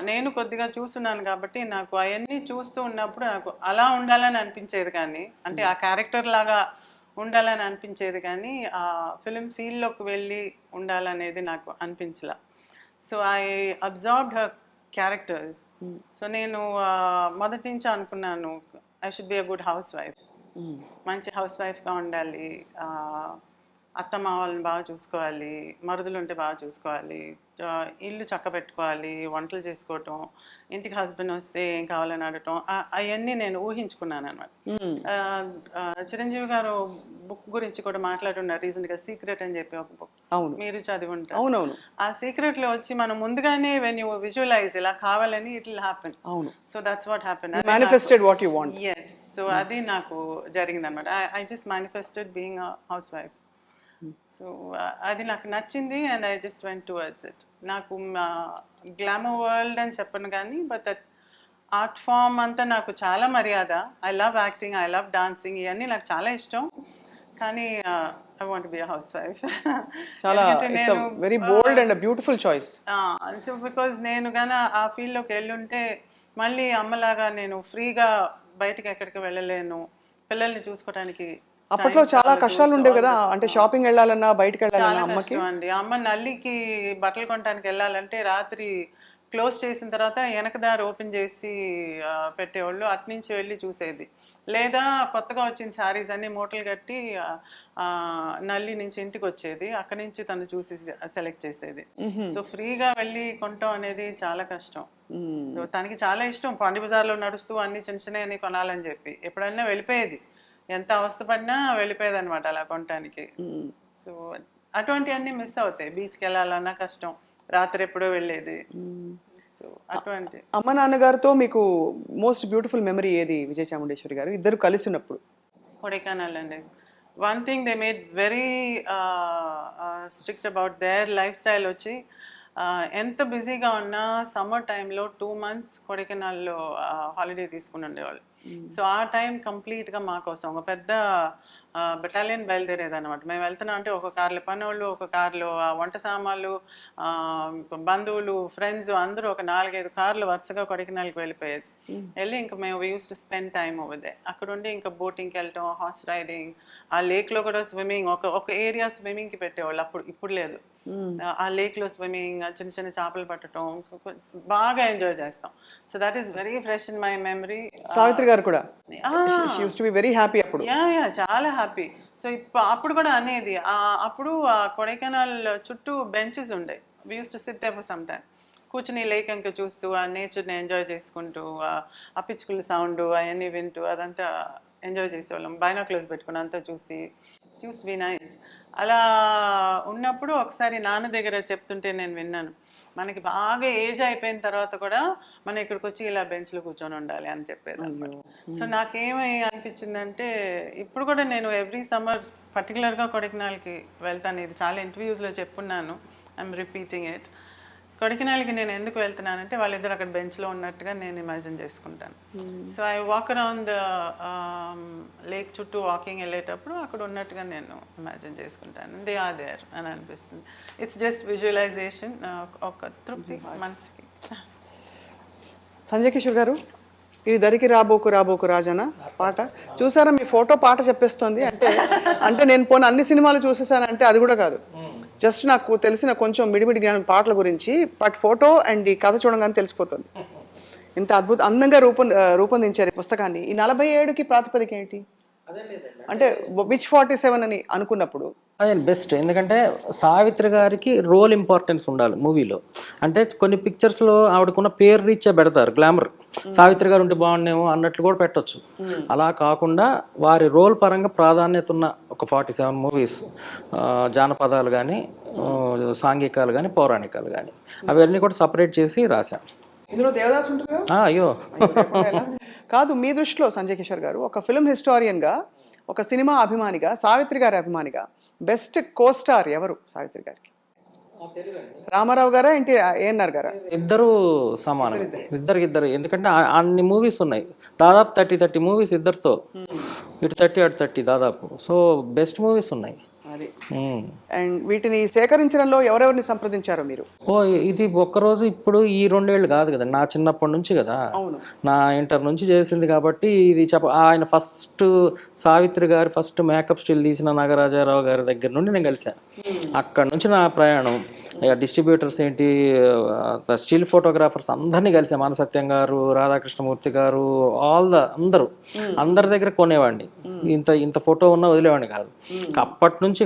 [SPEAKER 2] నేను కొద్దిగా చూస్తున్నాను కాబట్టి నాకు అవన్నీ చూస్తూ ఉన్నప్పుడు నాకు అలా ఉండాలని అనిపించేది. కానీ అంటే ఆ క్యారెక్టర్ లాగా ఉండాలని అనిపించేది, కానీ ఆ ఫిలిం ఫీల్డ్లోకి వెళ్ళి ఉండాలనేది నాకు అనిపించలా. So I observed her characters. So నేను మొదటి నుంచి అనుకున్నాను I should be a good housewife. మంచి హౌస్ వైఫ్గా ఉండాలి, అత్తమ్మ వాళ్ళని బాగా చూసుకోవాలి, మరుదులు ఉంటే బాగా చూసుకోవాలి, ఇల్లు చక్క పెట్టుకోవాలి, వంటలు చేసుకోవటం, ఇంటికి హస్బెండ్ వస్తే ఏం కావాలని అడగటం, అవన్నీ నేను ఊహించుకున్నాను అనమాట. చిరంజీవి గారు బుక్ గురించి కూడా మాట్లాడున్నారు రీసెంట్గా, సీక్రెట్ అని చెప్పి ఒక బుక్.
[SPEAKER 1] అవును,
[SPEAKER 2] మీరు చదివి ఉంటారు.
[SPEAKER 1] అవునవును.
[SPEAKER 2] ఆ సీక్రెట్లో వచ్చి మనం ముందుగానే వెన్ యూ విజువలైజ్ ఇలా కావాలని ఇట్ విల్ హ్యాపెన్.
[SPEAKER 1] అవును.
[SPEAKER 2] So that's what happen.
[SPEAKER 1] Manifested what you want.
[SPEAKER 2] yes. So అది నాకు జరిగింది అనమాట. I just manifested being a house wife. So అది నాకు నచ్చింది and I just went towards it. నాకు గ్లామర్ వరల్డ్ అని చెప్పను కానీ బట్ దట్ ఆర్ట్ ఫామ్ అంతా నాకు చాలా మర్యాద. I love acting, I love dancing, ఇవన్నీ నాకు చాలా ఇష్టం. కానీ I want be a housewife.
[SPEAKER 1] చాలా very bold and beautiful choice.
[SPEAKER 2] So because నేను కానీ ఆ ఫీల్డ్లోకి వెళ్ళుంటే మళ్ళీ అమ్మలాగా నేను ఫ్రీగా బయటకు ఎక్కడికి వెళ్ళలేను, పిల్లల్ని చూసుకోవడానికి.
[SPEAKER 1] అప్పట్లో చాలా కష్టాలు ఉండేవి కదా, అంటే షాపింగ్ వెళ్ళాలన్నా బయటకు వెళ్ళాలన్నా అమ్మకి.
[SPEAKER 2] అండి, అమ్మ నల్లికి బట్టలు కొనడానికి వెళ్ళాలంటే రాత్రి క్లోజ్ చేసిన తర్వాత వెనక దారి ఓపెన్ చేసి పెట్టేవాళ్ళు, అటు నుంచి వెళ్ళి చూసేది. లేదా కొత్తగా వచ్చిన శారీస్ అన్ని మూటలు కట్టి నల్లి నుంచి ఇంటికి వచ్చేది, అక్కడి నుంచి తను చూసి సెలెక్ట్ చేసేది. సో ఫ్రీగా వెళ్ళి కొనటం అనేది చాలా కష్టం. తనకి చాలా ఇష్టం పాండి బజార్లో నడుస్తూ అన్ని చిన్న చిన్న అన్ని కొనాలని చెప్పి ఎప్పుడన్నా వెళ్ళిపోయేది, ఎంత అవస్థపడినా వెళ్ళిపోయేది అనమాట అలా కొనటానికి. సో అటువంటివన్నీ మిస్ అవుతాయి. బీచ్కి వెళ్ళాలన్నా కష్టం, రాత్రి ఎప్పుడో వెళ్ళేది. సో అటువంటి.
[SPEAKER 1] అమ్మ నాన్నగారితో మీకు మోస్ట్ బ్యూటిఫుల్ మెమరీ ఏది విజయ చాముండేశ్వరి గారు ఇద్దరు కలిసి ఉన్నప్పుడు?
[SPEAKER 2] కొడైకెనాల్ అండి. One thing they made very strict about their life style వచ్చి ఎంత బిజీగా ఉన్నా సమ్మర్ టైంలో 2 months కొడైకెనాల్లో హాలిడే తీసుకుని ఉండేవాళ్ళు. సో ఆ టైం కంప్లీట్గా మా కోసం ఒక పెద్ద బెటాలియన్ బయలుదేరేది అనమాట. మేము వెళ్తున్నాం అంటే ఒక కార్లో పనోళ్ళు, ఒక కార్లో వంట సామాన్లు, బంధువులు, ఫ్రెండ్స్ అందరూ ఒక 4-5 కార్లు వరుసగా కొడైకెనాల్కి వెళ్ళిపోయేది. వెళ్ళి ఇంకా మేము use to spend time over they. అక్కడ ఉండి ఇంకా బోటింగ్కి వెళ్ళటం, హార్స్ రైడింగ్, ఆ లేక్లో కూడా స్విమ్మింగ్, ఒక ఏరియా స్విమ్మింగ్కి పెట్టేవాళ్ళు అప్పుడు, ఇప్పుడు లేదు. ఆ లేక్లో స్విమ్మింగ్, చిన్న చిన్న చేపలు పట్టడం బాగా ఎంజాయ్ చేస్తాం. So that is very fresh in my memory.
[SPEAKER 1] Savitri garu కూడా వెరీ హ్యాపీ అప్పుడు.
[SPEAKER 2] యా చాలా హ్యాపీ. సో అప్పుడు కూడా అనేది అప్పుడు కొడైకెనాల్ చుట్టూ బెంచెస్ ఉండే. We use to sit there for some time, కూర్చుని లేక్ ఇంకా చూస్తూ ఆ నేచర్ని ఎంజాయ్ చేసుకుంటూ ఆ పిచ్చుకల సౌండ్ అవన్నీ వింటూ అదంతా ఎంజాయ్ చేసేవాళ్ళం. బైనాక్యులర్స్ పెట్టుకుని అంతా చూసి బి నైస్. అలా ఉన్నప్పుడు ఒకసారి నాన్న దగ్గర చెప్తుంటే నేను విన్నాను, మనకి బాగా ఏజ్ అయిపోయిన తర్వాత కూడా మనం ఇక్కడికి వచ్చి ఇలా బెంచ్లో కూర్చొని ఉండాలి అని చెప్పేది. సో నాకేమై అనిపించిందంటే ఇప్పుడు కూడా నేను ఎవ్రీ సమ్మర్ పర్టికులర్గా కొడైకెనాల్కి వెళ్తాను. ఇది చాలా ఇంటర్వ్యూస్లో చెప్పున్నాను, ఐఎమ్ రిపీటింగ్ ఇట్. కొడైకెనాల్కి నేను ఎందుకు వెళ్తున్నానంటే వాళ్ళిద్దరు అక్కడ బెంచ్లో ఉన్నట్టుగా నేను ఇమాజిన్ చేసుకుంటాను. So I walk around the lake చుట్టూ వాకింగ్ వెళ్ళేటప్పుడు అక్కడ ఉన్నట్టుగా నేను ఇమాజిన్ చేసుకుంటాను. దే ఆర్ దేర్ అని అనిపిస్తుంది. ఇట్స్ జస్ట్ విజువలైజేషన్, ఒక తృప్తి మనసుకి.
[SPEAKER 1] సంజయ్ కిషోర్ గారు, ఇది దరికి రాబోకు రాబోకు రాజన పాట చూసారా? మీ ఫోటో పాట చెప్పేస్తుంది. అంటే నేను పోనీ అన్ని సినిమాలు చూసేసానంటే అది కూడా కాదు. జస్ట్ నాకు తెలిసిన కొంచెం మిడిమిడి జ్ఞానం పాటల గురించి, బట్ ఫోటో అండ్ ఈ కథ చూడగానే తెలిసిపోతుంది. ఇంత అందంగా రూపొందించారు ఈ పుస్తకాన్ని. ఈ 47కి ప్రాతిపదిక ఏంటి? అంటే విచ్ 47 అని అనుకున్నప్పుడు
[SPEAKER 3] అదే బెస్ట్. ఎందుకంటే సావిత్రి గారికి రోల్ ఇంపార్టెన్స్ ఉండాలి మూవీలో. అంటే కొన్ని పిక్చర్స్లో ఆవిడకున్న పేరు రీచ్ పెడతారు, గ్లామర్, సావిత్రి గారు ఉంటే బాగుండేమో అన్నట్లు కూడా పెట్టచ్చు. అలా కాకుండా వారి రోల్ పరంగా ప్రాధాన్యత ఉన్న ఒక 47 మూవీస్, జానపదాలు కానీ, సాంఘికాలు కానీ, పౌరాణికాలు కానీ, అవన్నీ కూడా సపరేట్ చేసి రాశాను.
[SPEAKER 1] ఇందులో దేవదాస్ ఉంటుంది.
[SPEAKER 3] అయ్యో
[SPEAKER 1] కాదు, మీ దృష్టిలో సంజయ్ కిషోర్ గారు ఒక ఫిల్మ్ హిస్టారియన్గా, ఒక సినిమా అభిమానిగా, సావిత్రి గారి అభిమానిగా బెస్ట్ కోస్టార్ ఎవరు సావిత్రి గారికి? రామారావు గారా ఏఎన్ఆర్ గారా?
[SPEAKER 3] ఇద్దరు సమానం, ఇద్దరు. ఎందుకంటే అన్ని మూవీస్ ఉన్నాయి, దాదాపు 30 మూవీస్ ఇద్దరితో, ఇటు 30 అటు 30 దాదాపు. సో బెస్ట్ మూవీస్ ఉన్నాయి.
[SPEAKER 1] అది అండ్ వీటిని సేకరించడంలో ఎవరెవరిని సంప్రదించారో మీరు?
[SPEAKER 3] ఇది ఒక్కరోజు ఇప్పుడు ఈ 2 ఏళ్ళు కాదు కదా, నా చిన్నప్పటి నుంచి కదా, నా ఇంటర్ నుంచి చేసింది కాబట్టి ఇది ఆయన ఫస్ట్ సావిత్రి గారి ఫస్ట్ మేకప్ స్టిల్ తీసిన నాగరాజారావు గారి దగ్గర నుండి నేను కలిసాను. అక్కడ నుంచి నా ప్రయాణం, డిస్ట్రిబ్యూటర్స్ ఏంటి, స్టిల్ ఫోటోగ్రాఫర్స్ అందరినీ కలిసాను. మానసత్యం గారు, రాధాకృష్ణమూర్తి గారు, అందరి దగ్గర కొనేవాడిని. ఇంత ఫోటో ఉన్నా వదిలేవాడిని కాదు. అప్పటి నుంచి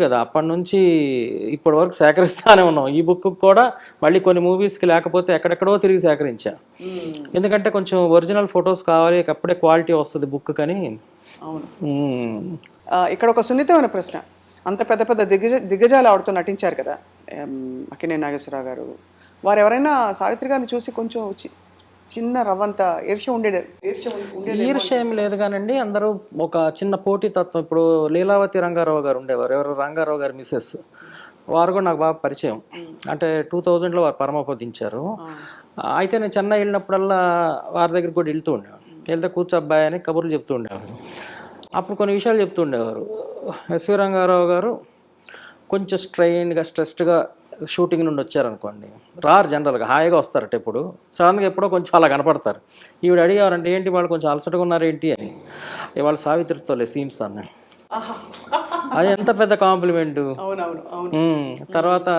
[SPEAKER 3] ఇప్పటి వరకు సేకరిస్తానే ఉన్నాం. ఈ బుక్ కూడా మళ్ళీ కొన్ని మూవీస్కి లేకపోతే ఎక్కడెక్కడో తిరిగి సేకరించా. ఎందుకంటే కొంచెం ఒరిజినల్ ఫొటోస్ కావాలి, అప్పుడే క్వాలిటీ వస్తుంది బుక్ కని.
[SPEAKER 1] ఇక్కడ ఒక సున్నితమైన ప్రశ్న. అంత పెద్ద దిగ్గజాలు ఆడుతూ నటించారు కదా, అక్కినేని నాగేశ్వరరావు గారు, వారు ఎవరైనా సావిత్రి గారిని చూసి కొంచెం చిన్న రవ్వంత
[SPEAKER 3] ఈర్ష్య ఏం లేదు కానండి. అందరూ ఒక చిన్న పోటీ తత్వం. ఇప్పుడు లీలావతి రంగారావు గారు ఉండేవారు, ఎవరు రంగారావు గారు మిస్సెస్, వారు కూడా నాకు బాగా పరిచయం. అంటే 2000లో వారు పరమపదించారు. అయితే నేను చెన్నై వెళ్ళినప్పుడల్లా వారి దగ్గరికి కూడా వెళ్తూ ఉండేవారు. వెళ్తే కూర్చోబ్బాయి అని కబుర్లు చెప్తూ ఉండేవారు. అప్పుడు కొన్ని విషయాలు చెప్తూ ఉండేవారు. ఎస్వి రంగారావు గారు కొంచెం స్ట్రెస్డ్గా షూటింగ్ నుండి వచ్చారనుకోండి, రారు జనరల్గా, హాయిగా వస్తారట. ఇప్పుడు సడన్గా ఎప్పుడో కొంచెం అలా కనపడతారు. ఈవిడ అడిగారంటే ఏంటి వాళ్ళు కొంచెం అలసటగా ఉన్నారు ఏంటి అని. ఇవాళ సావిత్రితోలే సీన్స్ అన్న, అది ఎంత పెద్ద కాంప్లిమెంటు. తర్వాత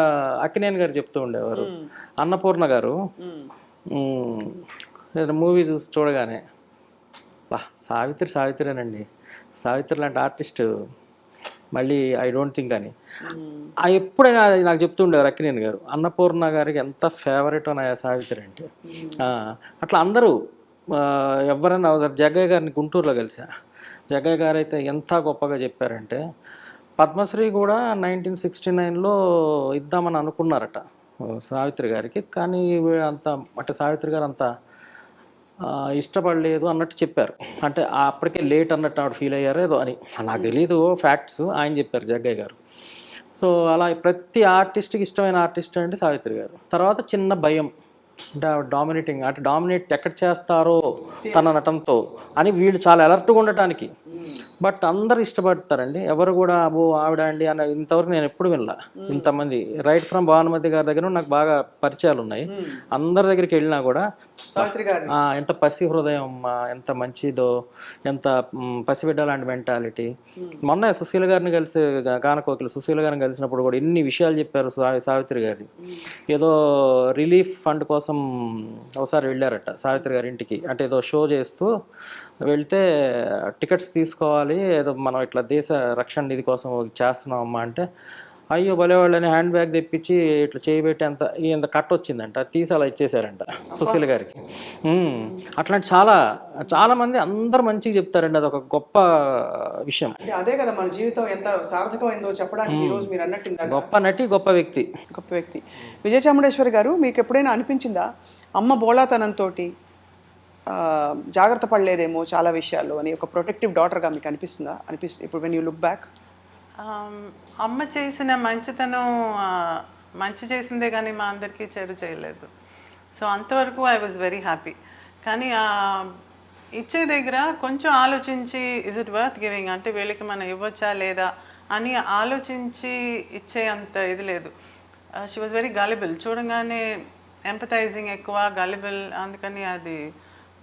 [SPEAKER 3] అక్కినేని గారు చెప్తూ ఉండేవారు, అన్నపూర్ణ గారు మూవీ చూడగానే బా సావిత్రినేనండి, సావిత్రి లాంటి ఆర్టిస్ట్ మళ్ళీ ఐ డోంట్ థింక్ అని ఎప్పుడైనా నాకు చెప్తుండేవారు అక్కినేని గారు. అన్నపూర్ణ గారికి ఎంత ఫేవరెట్ అన్నాయా సావిత్రి అంటే. అట్లా అందరూ ఎవరైనా జగ్గయ్య గారిని గుంటూరులో కలిసా. జగ్గయ్య గారు అయితే ఎంత గొప్పగా చెప్పారంటే, పద్మశ్రీ కూడా 1969లో ఇద్దామని అనుకున్నారట సావిత్రి గారికి. కానీ అంత అంటే సావిత్రి గారు అంత ఇష్టపడలేదు అన్నట్టు చెప్పారు. అంటే అప్పటికే లేట్ అన్నట్టు ఆవిడ ఫీల్ అయ్యారో ఏదో అని. నాకు తెలీదు ఫ్యాక్ట్స్, ఆయన చెప్పారు జగ్గయ్య గారు. సో అలా ప్రతి ఆర్టిస్ట్కి ఇష్టమైన ఆర్టిస్ట్ అంటే సావిత్రి గారు. తర్వాత చిన్న భయం, అంటే ఆవిడ డామినేటింగ్, అంటే డామినేట్ ఎక్కడ చేస్తారో తన నటనతో అని వీళ్ళు చాలా అలర్ట్గా ఉండటానికి. బట్ అందరు ఇష్టపడతారండి, ఎవరు కూడా అబ్బో ఆవిడ అండి అని ఇంతవరకు నేను ఎప్పుడు వినలా. ఇంతమంది రైట్ ఫ్రమ్ భానుమతి గారి దగ్గర నాకు బాగా పరిచయాలు ఉన్నాయి. అందరి దగ్గరికి వెళ్ళినా కూడా
[SPEAKER 1] సావిత్రి గారు
[SPEAKER 3] ఎంత పసి హృదయం అమ్మా, ఎంత మంచిదో, ఎంత పసిబిడ్డ లాంటి మెంటాలిటీ. మొన్న సుశీల గారిని కలిసి, గానకోకిల సుశీల గారిని కలిసినప్పుడు కూడా ఎన్ని విషయాలు చెప్పారు సావిత్రి గారి. ఏదో రిలీఫ్ ఫండ్ కోసం ఒకసారి వెళ్ళారట సావిత్రి గారి ఇంటికి, అంటే ఏదో షో చేస్తూ వెళ్తే టికెట్స్ తీసుకోవాలి, ఏదో మనం ఇట్లా దేశ రక్షణ నిధి కోసం చేస్తున్నాం అమ్మా అంటే, అయ్యో భలేవాళ్ళని హ్యాండ్ బ్యాగ్ తెప్పించి ఇట్లా చేయబెట్టి ఇంత కట్ వచ్చిందంట, తీసి అలా ఇచ్చేసారంట సుశీల గారికి. అట్లాంటి చాలా మంది అందరు మంచిగా చెప్తారండి, అది ఒక గొప్ప విషయం.
[SPEAKER 1] అదే కదా మన జీవితం ఎంత సార్థకమైందో చెప్పడానికి ఈ రోజు మీరు అన్నట్టు ఇందాక.
[SPEAKER 3] గొప్ప నటి, గొప్ప వ్యక్తి.
[SPEAKER 1] గొప్ప వ్యక్తి. విజయ చాముండేశ్వరి గారు, మీకు ఎప్పుడైనా అనిపించిందా అమ్మ బోళాతనంతో జాగ్రత్త పడలేదేమో చాలా విషయాల్లో అని, ఒక ప్రొటెక్టివ్ డాటర్గా మీకు అనిపిస్తుందా? ఇప్పుడు వెన్ యూ లుక్ బ్యాక్.
[SPEAKER 2] అమ్మ చేసిన మంచితనం, మంచి చేసిందే కానీ మా అందరికీ చెడు చేయలేదు. సో అంతవరకు ఐ వాజ్ వెరీ హ్యాపీ. కానీ ఇచ్చే దగ్గర కొంచెం ఆలోచించి, ఇజ్ ఇట్ వర్త్ గివింగ్, అంటే వీళ్ళకి మనం ఇవ్వచ్చా లేదా అని ఆలోచించి ఇచ్చే అంత ఇది లేదు. షీ వాజ్ వెరీ గలిబుల్, చూడంగానే ఎంపథైజింగ్ ఎక్కువ, గలిబుల్. అందుకని అది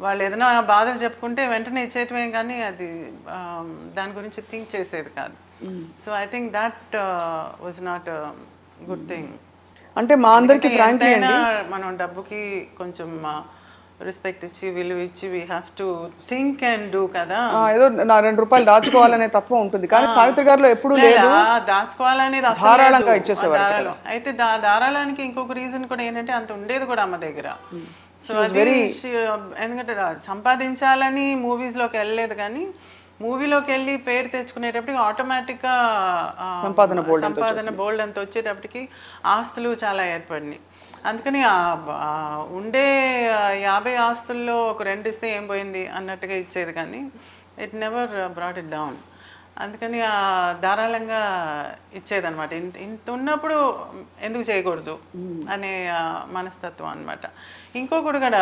[SPEAKER 2] వాళ్ళు ఏదైనా బాధలు చెప్పుకుంటే వెంటనే ఇచ్చేయటమే కానీ అది దాని గురించి థింక్ చేసేది కాదు. So I think that was not good thing.
[SPEAKER 1] అంటే మా అందరికి
[SPEAKER 2] మనం డబ్బుకి కొంచెం రెస్పెక్ట్ ఇచ్చి, విలువ ఇచ్చి, we have to think and do కదా.
[SPEAKER 1] ఏదో నా 2 రూపాయలు దాచుకోవాలనే తత్వం ఉంటుంది, కానీ సావిత్రి గారిలో ఎప్పుడు లేదు.
[SPEAKER 2] దాచుకోవాలనేది
[SPEAKER 1] ధారాళంగా ఇచ్చేసేవారు.
[SPEAKER 2] అయితే ధారాళానికి ఇంకొక రీజన్ కూడా ఏంటంటే అంత ఉండేది కూడా అమ్మ దగ్గర. సో అది ఎందుకంటే సంపాదించాలని మూవీస్లోకి వెళ్ళలేదు, కానీ మూవీలోకి వెళ్ళి పేరు తెచ్చుకునేటప్పటికి ఆటోమేటిక్గా సంపాదన బోల్డ్ అంత వచ్చేటప్పటికి ఆస్తులు చాలా ఏర్పడినాయి. అందుకని ఉండే 50 ఆస్తుల్లో ఒక 2 ఇస్తే ఏం పోయింది అన్నట్టుగా ఇచ్చేది, కానీ it never brought it down. అందుకని ధారాళంగా ఇచ్చేదనమాట. ఇంత ఉన్నప్పుడు ఎందుకు చేయకూడదు అనే మనస్తత్వం అనమాట. ఇంకొకటి కూడా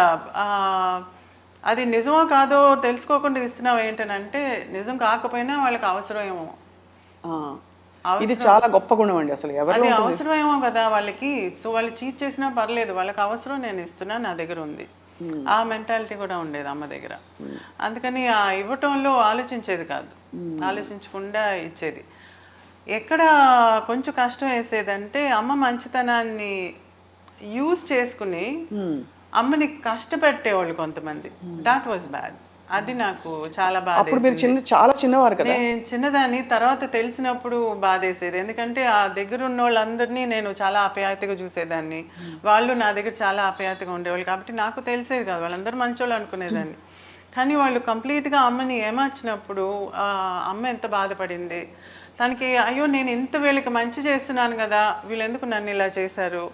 [SPEAKER 2] అది నిజమో కాదో తెలుసుకోకుండా ఇస్తున్నావు ఏంటనంటే, నిజం కాకపోయినా వాళ్ళకి అవసరం ఏమో.
[SPEAKER 1] ఇది చాలా గొప్ప గుణం అండి అసలు.
[SPEAKER 2] అది అవసరం ఏమో కదా వాళ్ళకి. సో వాళ్ళు చీట్ చేసినా పర్లేదు, వాళ్ళకి అవసరం, నేను ఇస్తున్నా, నా దగ్గర ఉంది, ఆ మెంటాలిటీ కూడా ఉండేది అమ్మ దగ్గర. అందుకని ఆ ఇవ్వటంలో ఆలోచించేది కాదు, ఆలోచించకుండా ఇచ్చేది. ఎక్కడ కొంచెం కష్టం వేసేదంటే అమ్మ మంచితనాన్ని యూజ్ చేసుకుని అమ్మని కష్టపెట్టేవాళ్ళు కొంతమంది. That was bad. అది నాకు చాలా బాధ.
[SPEAKER 1] అప్పుడు మీరు చాలా చిన్నవారు కదా.
[SPEAKER 2] నేను చిన్నదాన్ని, తర్వాత తెలిసినప్పుడు బాధేసేది. ఎందుకంటే ఆ దగ్గర ఉన్న వాళ్ళందరినీ నేను చాలా ఆప్యాయతగా చూసేదాన్ని, వాళ్ళు నా దగ్గర చాలా ఆప్యాయతగా ఉండేవాళ్ళు. కాబట్టి నాకు తెలిసేది కాదు, వాళ్ళందరూ మంచోళ్ళు అనుకునేదాన్ని. కానీ వాళ్ళు కంప్లీట్గా అమ్మని ఏమార్చినప్పుడు అమ్మ ఎంత బాధపడింది. తనకి అయ్యో నేను ఇంత వీళ్ళకి మంచి చేస్తున్నాను కదా, వీళ్ళు ఎందుకు నన్ను ఇలా చేశారు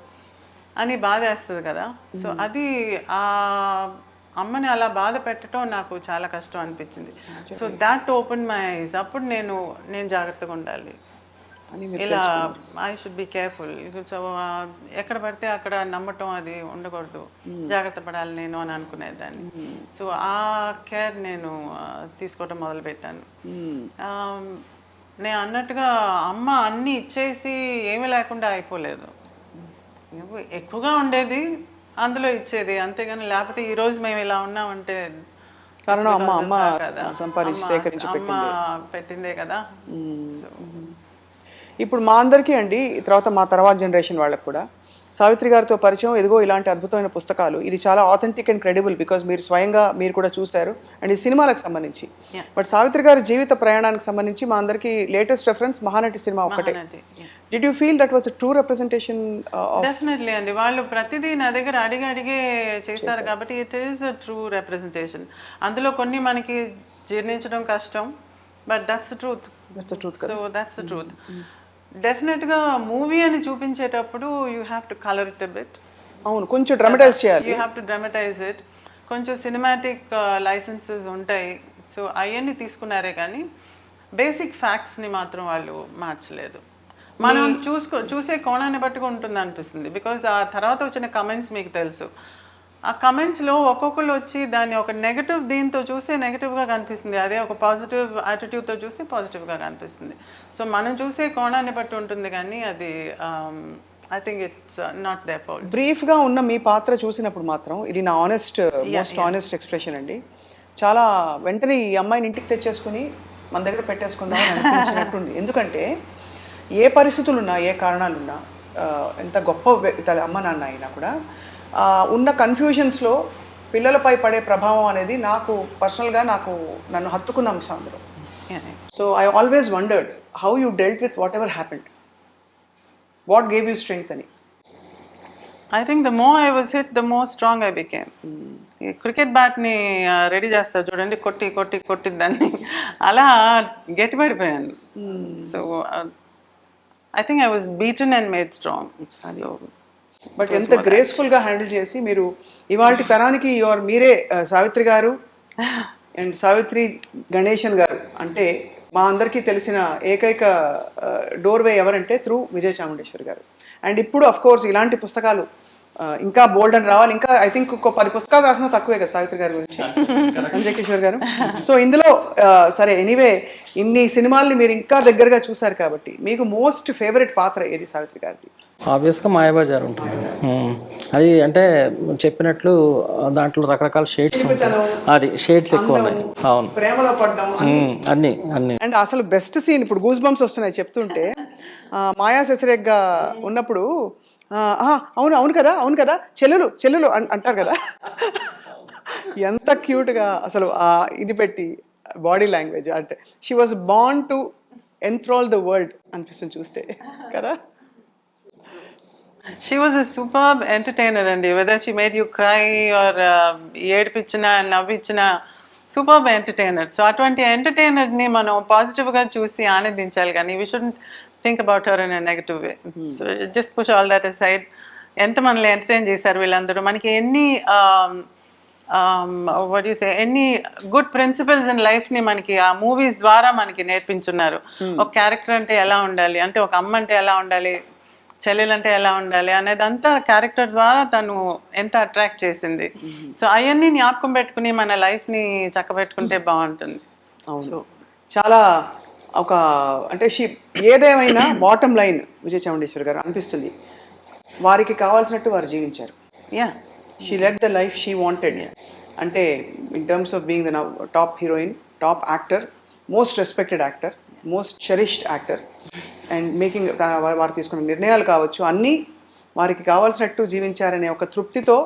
[SPEAKER 2] అని బాధ వేస్తుంది కదా. సో అది అమ్మని అలా బాధ పెట్టడం నాకు చాలా కష్టం అనిపించింది. So that open my eyes. అప్పుడు నేను జాగ్రత్తగా ఉండాలి, ఇలా I should be careful. So ఎక్కడ పడితే అక్కడ నమ్మటం అది ఉండకూడదు, జాగ్రత్త పడాలి నేను అని అనుకునేదాన్ని. సో ఆ కేర్ నేను తీసుకోవడం మొదలుపెట్టాను. నేను అన్నట్టుగా అమ్మ అన్నీ ఇచ్చేసి ఏమీ లేకుండా అయిపోలేదు, ఎక్కువగా ఉండేది, అందులో ఇచ్చేది, అంతేగాని లేకపోతే ఈ రోజు మేము ఇలా ఉన్నామంటే
[SPEAKER 1] కారణం అమ్మ సంపాదించి సేకరించి
[SPEAKER 2] పెట్టిందే కదా.
[SPEAKER 1] ఇప్పుడు మా అందరికీ అండి, మా తర్వాత జనరేషన్ వాళ్ళకి కూడా సావిత్రి గారితో పరిచయం, ఎదుగో ఇలాంటి అద్భుతమైన పుస్తకాలు. ఇది చాలా ఆథెంటిక్ అండ్ క్రెడిబుల్, బికాజ్ మీరు స్వయంగా మీరు కూడా చూశారు, అండ్ ఈ సినిమాలకు సంబంధించి. బట్ సావిత్రి గారి జీవిత ప్రయాణానికి సంబంధించి మా అందరికీ లేటెస్ట్ రెఫరెన్స్ మహానటి సినిమా ఒకటే. Did you feel that was a true representation?
[SPEAKER 2] Definitely అండి, వాళ్ళు ప్రతిదీ నా దగ్గర అడిగే చేశారు కాబట్టి it is a true representation. అందులో కొన్ని మనకి జీర్ణించడం కష్టం, but that's the truth. So that's the truth. డెఫినెట్గా మూవీ అని చూపించేటప్పుడు you have to colour it a bit.
[SPEAKER 1] అవును, కొంచెం డ్రామటైజ్ చేయాలి.
[SPEAKER 2] You have to dramatise it. కొంచెం సినిమాటిక్ లైసెన్సెస్ ఉంటాయి. సో అవన్నీ తీసుకున్నారే కానీ బేసిక్ ఫ్యాక్ట్స్ని మాత్రం వాళ్ళు మార్చలేదు. మనం చూసే కోణాన్ని బట్టి ఉంటుంది అనిపిస్తుంది. బికాజ్ ఆ తర్వాత వచ్చిన కమెంట్స్ మీకు తెలుసు. ఆ కమెంట్స్లో ఒక్కొక్కరు వచ్చి దాన్ని ఒక నెగటివ్ దీంతో చూస్తే నెగటివ్గా కనిపిస్తుంది, అదే ఒక పాజిటివ్ యాటిట్యూడ్తో చూస్తే పాజిటివ్గా కనిపిస్తుంది. సో మనం చూసే కోణాన్ని బట్టి ఉంటుంది కానీ అది I think it's not their fault.
[SPEAKER 1] బ్రీఫ్గా ఉన్న మీ పాత్ర చూసినప్పుడు మాత్రం ఇది నా మోస్ట్ ఆనెస్ట్ ఎక్స్ప్రెషన్ అండి. చాలా వెంటనే ఈ అమ్మాయిని ఇంటికి తెచ్చేసుకుని మన దగ్గర పెట్టేసుకుందాం అని అనిపించినట్టుంది. ఎందుకంటే ఏ పరిస్థితులున్నా, ఏ కారణాలున్నా, ఎంత గొప్ప అమ్మ నాన్న అయినా కూడా ఉన్న కన్ఫ్యూజన్స్లో పిల్లలపై పడే ప్రభావం అనేది నాకు పర్సనల్గా నన్ను హత్తుకున్న అంశం అందులో. So I always wondered how you dealt with whatever happened, what gave you strength అని.
[SPEAKER 2] I think the more I was hit the more strong I became. ఈ క్రికెట్ బ్యాట్ని రెడీ చేస్తారు చూడండి, కొట్టి దాన్ని అలా గట్టిపడిపోయాను. So I think I was beaten and made strong. So
[SPEAKER 1] but ఎంత గ్రేస్ఫుల్గా హ్యాండిల్ చేసి మీరు ఇవాళ తరానికి మీరే సావిత్రి గారు అండ్ సావిత్రి గణేశన్ గారు అంటే మా అందరికీ తెలిసిన ఏకైక డోర్వే ఎవరంటే త్రూ విజయ చాముండేశ్వరి గారు. అండ్ ఇప్పుడు అఫ్ కోర్స్ ఇలాంటి పుస్తకాలు ఇంకా బోల్డ్ అని రావాలి. ఇంకా ఐ థింక్ ఇంకో 10 పుస్తకాలు రాసినా తక్కువే కదా సావిత్రి గారి గురించి, అంజయ్ కిషోర్ గారు. సో ఇందులో సరే ఎనీవే ఇన్ని సినిమాల్ని మీరు ఇంకా దగ్గరగా చూసారు కాబట్టి మీకు మోస్ట్ ఫేవరెట్ పాత్ర ఏది సావిత్రి గారిది?
[SPEAKER 3] ఆబ్వియస్గా మాయాబజార్ ఉంటుంది. అది అంటే చెప్పినట్లు దాంట్లో రకరకాల షేడ్స్ ఉంటాయి, అది షేడ్స్ ఎక్కువ ఉన్నాయి. అవును,
[SPEAKER 1] ప్రేమలో పడ్డం
[SPEAKER 3] అన్ని.
[SPEAKER 1] అండ్ అసలు బెస్ట్ సీన్ ఇప్పుడు గూస్ బంప్స్ వస్తున్నాయి చెప్తుంటే, మాయా శశిరేఖగా ఉన్నప్పుడు అవును కదా చెల్లెలు అంటారు కదా, ఎంత క్యూట్గా అసలు ఇది పెట్టి బాడీ లాంగ్వేజ్ అంటే she was born to enthral the world అనిపిస్తుంది చూస్తే కదా.
[SPEAKER 2] She was a superb entertainer, and whether she made you cry or ఏడిపించినా నవ్వించినా సూపర్బ్ ఎంటర్టైనర్. సో అటువంటి ఎంటర్టైనర్ని మనం పాజిటివ్గా చూసి ఆనందించాలి కానీ we shouldn't think about her in a negative way. So just push all that aside. ఎంత మనల్ని ఎంటర్టైన్ చేశారు వీళ్ళందరూ. మనకి ఎన్ని ఎన్ని గుడ్ ప్రిన్సిపల్స్ ఇన్ లైఫ్ని మనకి ఆ మూవీస్ ద్వారా మనకి నేర్పించున్నారు. ఒక క్యారెక్టర్ అంటే ఎలా ఉండాలి, అంటే ఒక అమ్మ అంటే ఎలా ఉండాలి, చెల్లెలంటే ఎలా ఉండాలి అనేదంతా క్యారెక్టర్ ద్వారా తను ఎంత అట్రాక్ట్ చేసింది. సో అవన్నీ జ్ఞాపకం పెట్టుకుని మన లైఫ్ని చక్కబెట్టుకుంటే బాగుంటుంది.
[SPEAKER 1] అవును, చాలా ఒక అంటే ఏదేమైనా బాటమ్ లైన్ విజయ చాముండేశ్వరి గారు అనిపిస్తుంది వారికి కావాల్సినట్టు వారు జీవించారు. She led the life she wanted. అంటే in terms of being the top heroine, top actor, most respected actor, most cherished actor and making వారు తీసుకున్న నిర్ణయాలు కావచ్చు అన్నీ వారికి కావాల్సినట్టు జీవించారనే ఒక తృప్తితో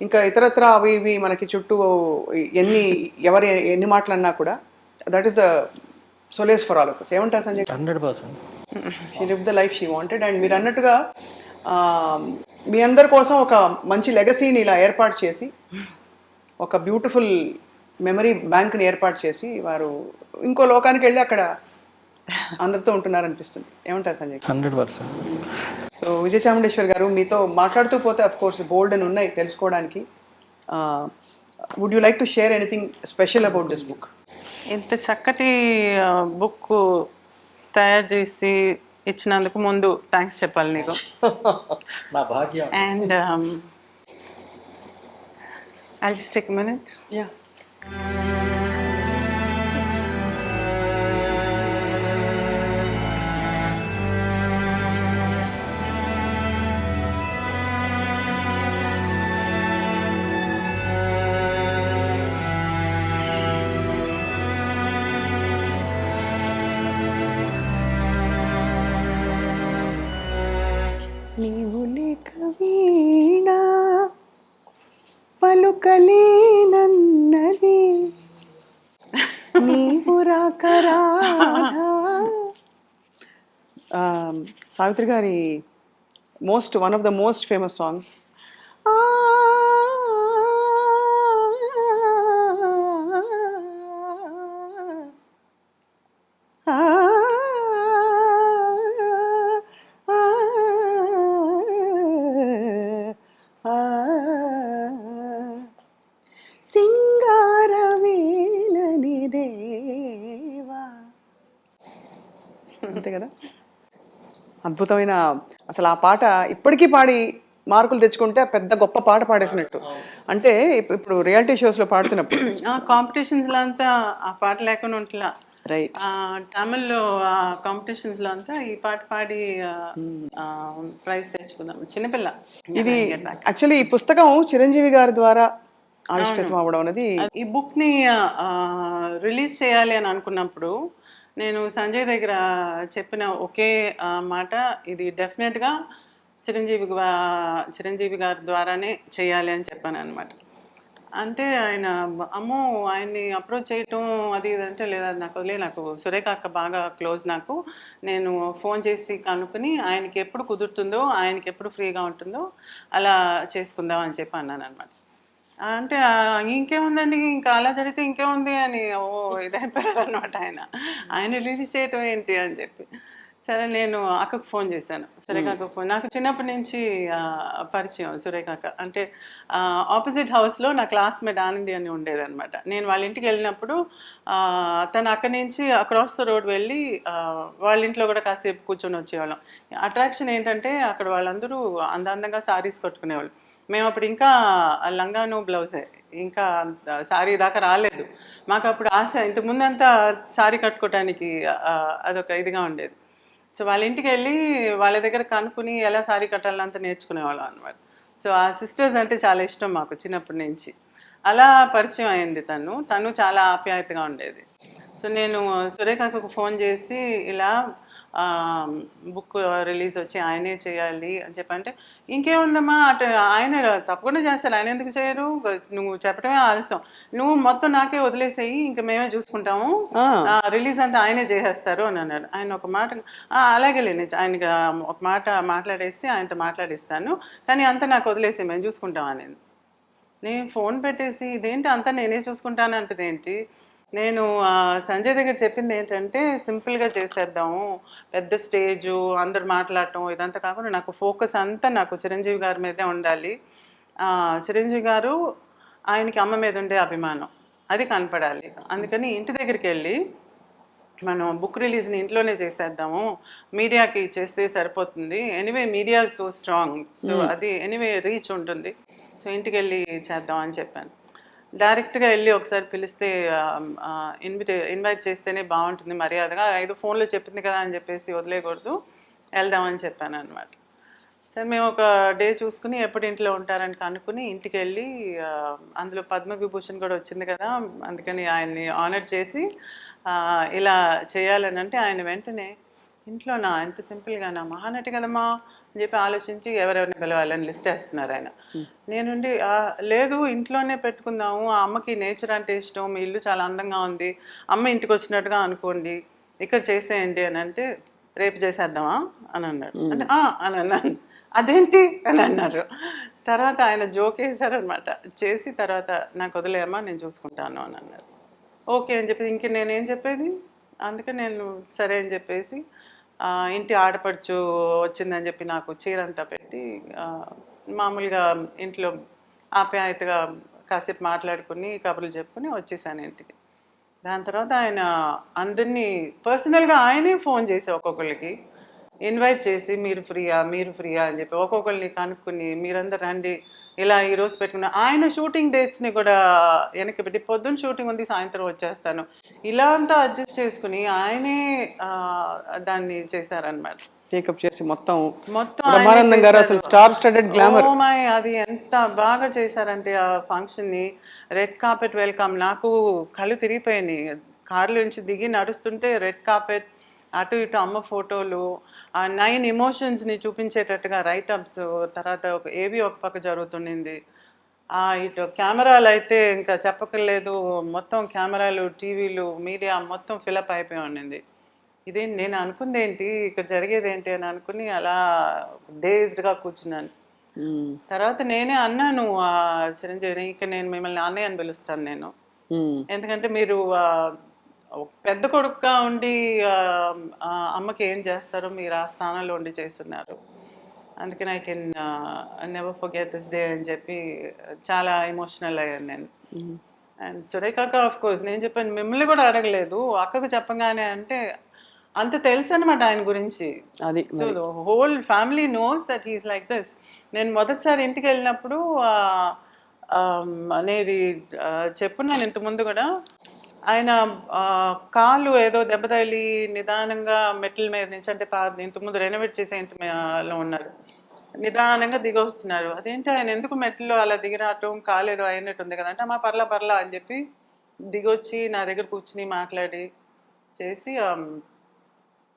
[SPEAKER 1] ఇంకా ఇతరత్ర అవి ఇవి మనకి చుట్టూ ఎన్ని మాటలు అన్నా కూడా that is a solace for all of us. ఏమంటారు Sanjay?
[SPEAKER 3] 100%.
[SPEAKER 1] She live the life she wanted. And మీరు అన్నట్టుగా మీ అందరి కోసం ఒక మంచి లెగసీని ఇలా ఏర్పాటు చేసి ఒక బ్యూటిఫుల్ మెమరీ బ్యాంక్ని ఏర్పాటు చేసి వారు ఇంకో లోకానికి వెళ్ళి అక్కడ అందరితో ఉంటున్నారనిపిస్తుంది. ఏమంటారు సంజయ్?
[SPEAKER 3] 100%.
[SPEAKER 1] సో విజయ చాముండేశ్వర్ గారు మీతో మాట్లాడుతూ పోతే అఫ్ కోర్స్ బోల్డ్ అని ఉన్నాయి తెలుసుకోవడానికి. Would you like to share anything special about this book?
[SPEAKER 2] ఇంత చక్కటి బుక్ తయారు చేసి ఇచ్చినందుకు ముందు థ్యాంక్స్ చెప్పాలి నీకు.
[SPEAKER 3] నా భాగ్యం.
[SPEAKER 2] And I'll just take a minute.
[SPEAKER 1] Yeah. నీవు లేక వీణా పలుకలేనన్నది నీవు రాకరా. సావిత్రి గారి one of the most famous songs. అంతే కదా. అద్భుతమైన అసలు ఆ పాట ఇప్పటికీ పాడి మార్కులు తెచ్చుకుంటే పెద్ద గొప్ప పాట పాడేసినట్టు. అంటే ఇప్పుడు రియాలిటీ షోస్లో పాడుతున్నప్పుడు
[SPEAKER 2] కాంపిటీషన్స్లో అంతా ఆ పాట లేకుండా ఉంటలా.
[SPEAKER 1] రైట్.
[SPEAKER 2] తమిళ్లో కాంపిటీషన్స్లో అంతా ఈ పాట పాడి ప్రైజ్ తెచ్చుకుందాం. చిన్నపిల్ల
[SPEAKER 1] ఇది యాక్చువల్లీ ఈ పుస్తకం చిరంజీవి గారి ద్వారా ఆవిష్కృతం అవ్వడం అనేది
[SPEAKER 2] ఈ బుక్ని రిలీజ్ చేయాలి అని అనుకున్నప్పుడు నేను సంజయ్ దగ్గర చెప్పిన ఒకే మాట, ఇది డెఫినెట్గా చిరంజీవి గారి ద్వారానే చేయాలి అని చెప్పాను అనమాట. అంటే ఆయన అమ్మో ఆయన్ని అప్రోచ్ చేయటం అది ఇది అంటే లేదా, నాకు వదిలే, నాకు సురేఖ అక్క బాగా క్లోజ్, నాకు నేను ఫోన్ చేసి కనుక్కుని ఆయనకి ఎప్పుడు కుదురుతుందో, ఆయనకి ఎప్పుడు ఫ్రీగా ఉంటుందో అలా చేసుకుందాం అని చెప్పి అన్నాను అనమాట. అంటే ఇంకేముందండి, ఇంకా అలా జరిగితే ఇంకేముంది అని ఇదైపోయారు అనమాట. ఆయన రిలీజ్ చేయటం ఏంటి అని చెప్పి, సరే నేను అక్కకు ఫోన్ చేశాను, సురేఖ అక్కకు ఫోన్. నాకు చిన్నప్పటి నుంచి పరిచయం సురేఖ అక్క. అంటే ఆపోజిట్ హౌస్లో నా క్లాస్మేట్ ఆనంది అని ఉండేదన్నమాట. నేను వాళ్ళ ఇంటికి వెళ్ళినప్పుడు తను అక్కడి నుంచి అక్రాస్ ద రోడ్ వెళ్ళి వాళ్ళ ఇంట్లో కూడా కాసేపు కూర్చొని వచ్చేవాళ్ళం. అట్రాక్షన్ ఏంటంటే అక్కడ వాళ్ళందరూ అందంగా సారీస్ కట్టుకునేవాళ్ళు. మేము అప్పుడు ఇంకా లంగాను బ్లౌజే, ఇంకా సారీ దాకా రాలేదు మాకు. అప్పుడు ఆశ, ఇంతకుముందంతా సారీ కట్టుకోవటానికి అదొక ఇదిగా ఉండేది. సో వాళ్ళ ఇంటికి వెళ్ళి వాళ్ళ దగ్గర కనుక్కుని ఎలా సారీ కట్టాలంతా నేర్చుకునేవాళ్ళం అనమాట. సో ఆ సిస్టర్స్ అంటే చాలా ఇష్టం మాకు చిన్నప్పటి నుంచి. అలా పరిచయం అయింది తను చాలా ఆప్యాయతగా ఉండేది. సో నేను సురేఖకు ఫోన్ చేసి ఇలా బుక్ రిలీజ్ వచ్చి ఆయనే చేయాలి అని చెప్పంటే, ఇంకేముందమ్మా అటు ఆయన తప్పకుండా చేస్తారు, ఆయన ఎందుకు చేయరు, నువ్వు చెప్పడమే ఆలస్యం, నువ్వు మొత్తం నాకే వదిలేసేయి, ఇంకా మేమే చూసుకుంటాము, రిలీజ్ అంతా ఆయనే చేసేస్తారు అని అన్నారు. ఆయన ఒక మాట అలాగే లేని ఆయనకి ఒక మాట మాట్లాడేసి ఆయనతో మాట్లాడిస్తాను, కానీ అంతా నాకు వదిలేసి మేము చూసుకుంటాం అనేది. నేను ఫోన్ పెట్టేసి ఇదేంటి అంతా నేనే చూసుకుంటాను అంటది ఏంటి. నేను సంజయ్ దగ్గర చెప్పింది ఏంటంటే సింపుల్గా చేసేద్దాము, పెద్ద స్టేజు అందరు మాట్లాడటం ఇదంతా కాకుండా నాకు ఫోకస్ అంతా నాకు చిరంజీవి గారి మీదే ఉండాలి. చిరంజీవి గారు ఆయనకి అమ్మ మీద ఉండే అభిమానం అది కనపడాలి. అందుకని ఇంటి దగ్గరికి వెళ్ళి మనం బుక్ రిలీజ్ని ఇంట్లోనే చేసేద్దాము, మీడియాకి చేస్తే సరిపోతుంది, anyway media so strong, so అది ఎనీవే రీచ్ ఉంటుంది, సో ఇంటికి వెళ్ళి చేద్దాం అని చెప్పాను. డైరెక్ట్గా వెళ్ళి ఒకసారి పిలిస్తే ఇన్వైట్ చేస్తేనే బాగుంటుంది మర్యాదగా, ఏదో ఫోన్లో చెప్పింది కదా అని చెప్పేసి వదిలేయకూడదు, వెళ్దామని చెప్పాను అనమాట. సరే మేము ఒక డే చూసుకుని ఎప్పుడు ఇంట్లో ఉంటారని కనుక్కుని ఇంటికి వెళ్ళి, అందులో పద్మవిభూషణ్ కూడా వచ్చింది కదా, అందుకని ఆయన్ని ఆనర్ చేసి ఇలా చేయాలని అంటే ఆయన వెంటనే ఇంట్లోనా, ఎంత సింపుల్గానా, మహానటి కదమ్మా అని చెప్పి ఆలోచించి ఎవరెవరిని పిలవాలని లిస్ట్ వేస్తున్నారు ఆయన. నేనుండి లేదు ఇంట్లోనే పెట్టుకుందాము, ఆ అమ్మకి నేచర్ అంటే ఇష్టం, మీ ఇల్లు చాలా అందంగా ఉంది, అమ్మ ఇంటికి వచ్చినట్టుగా అనుకోండి, ఇక్కడ చేసేయండి అని అంటే, రేపు చేసేద్దామా అని అన్నారు. అంటే అని అన్నాను. అదేంటి అని అన్నారు. తర్వాత ఆయన జోక్ వేశారనమాట. చేసి తర్వాత నాకు వదిలేయమ్మా నేను చూసుకుంటాను అని అన్నారు. ఓకే అని చెప్పి ఇంక నేనేం చెప్పేది, అందుకని నేను సరే అని చెప్పేసి ఇంటి ఆడపడుచు వచ్చిందని చెప్పి నాకు చీరంతా పెట్టి మామూలుగా ఇంట్లో ఆప్యాయతగా కాసేపు మాట్లాడుకుని కబుర్లు చెప్పుకుని వచ్చేసాను ఇంటికి. దాని తర్వాత ఆయన అందరినీ పర్సనల్గా ఆయనే ఫోన్ చేసి ఒక్కొక్కరికి ఇన్వైట్ చేసి మీరు ఫ్రీయా అని చెప్పి ఒక్కొక్కరిని కనుక్కుని మీరందరూ రండి, ఇలా ఈరోజు పెట్టుకున్నా. ఆయన షూటింగ్ డేట్స్ని కూడా వెనక్కి పెట్టి పొద్దున్న షూటింగ్ ఉంది సాయంత్రం వచ్చేస్తాను, ఇలా అంతా అడ్జస్ట్ చేసుకుని ఆయనే దాన్ని చేశారనమాట.
[SPEAKER 1] టేకప్ చేసి మొత్తం బ్రహ్మానందం గారు అసలు స్టార్ స్టడెడ్ గ్లామర్.
[SPEAKER 2] అది ఎంత బాగా చేశారంటే ఆ ఫంక్షన్ని, రెడ్ కార్పెట్ వెల్కమ్, నాకు కళ్ళు తిరిగిపోయినాయి. కారులో నుంచి దిగి నడుస్తుంటే రెడ్ కార్పెట్, అటు ఇటు అమ్మ ఫోటోలు, ఆ 9 ఎమోషన్స్ని చూపించేటట్టుగా రైటప్స్, తర్వాత ఒక పక్క జరుగుతుండింది. ఇటు కెమెరాలు అయితే ఇంకా చెప్పక్కర్లేదు, మొత్తం కెమెరాలు, టీవీలు, మీడియా మొత్తం ఫిలప్ అయిపోయి ఉండింది. ఇదేంటి నేను అనుకుంది ఏంటి, ఇక్కడ జరిగేది ఏంటి అని అనుకుని అలా డేజ్డ్గా కూర్చున్నాను. తర్వాత నేనే అన్నాను చిరంజీవిని, ఇక నేను మిమ్మల్ని అన్నయ్య అని పిలుస్తాను నేను, ఎందుకంటే మీరు పెద్ద కొడుకుగా ఉండి అమ్మకి ఏం చేస్తారో మీరు ఆ స్థానంలో ఉండి చేస్తున్నారు, అందుకని I can never forget this day అని చెప్పి చాలా ఎమోషనల్ అయ్యాను నేను. అండ్ సురేఖ అక్క ఆఫ్ కోర్స్ నేను చెప్పాను, మిమ్మల్ని కూడా అడగలేదు, అక్కకు చెప్పగానే అంటే అంత తెలుసు అనమాట ఆయన గురించి.
[SPEAKER 1] అది
[SPEAKER 2] so whole family knows that he's like this. నేను మొదటిసారి ఇంటికి వెళ్ళినప్పుడు అనేది చెప్పున్నాను ఇంతకుముందు కూడా, ఆయన కాలు ఏదో దెబ్బ తగిలి నిదానంగా మెట్ల మీద నుంచి, అంటే ఇంతకుముందు రెనోవేట్ చేసే ఇంటిలో ఉన్నారు, నిదానంగా దిగి వస్తున్నారు. అదేంటి ఆయన ఎందుకు మెట్లు అలా దిగి రావటం, కాలు ఏదో అయినట్టు ఉంది కదా అంటే, అమ్మా పర్లా అని చెప్పి దిగొచ్చి నా దగ్గర కూర్చుని మాట్లాడి చేసి,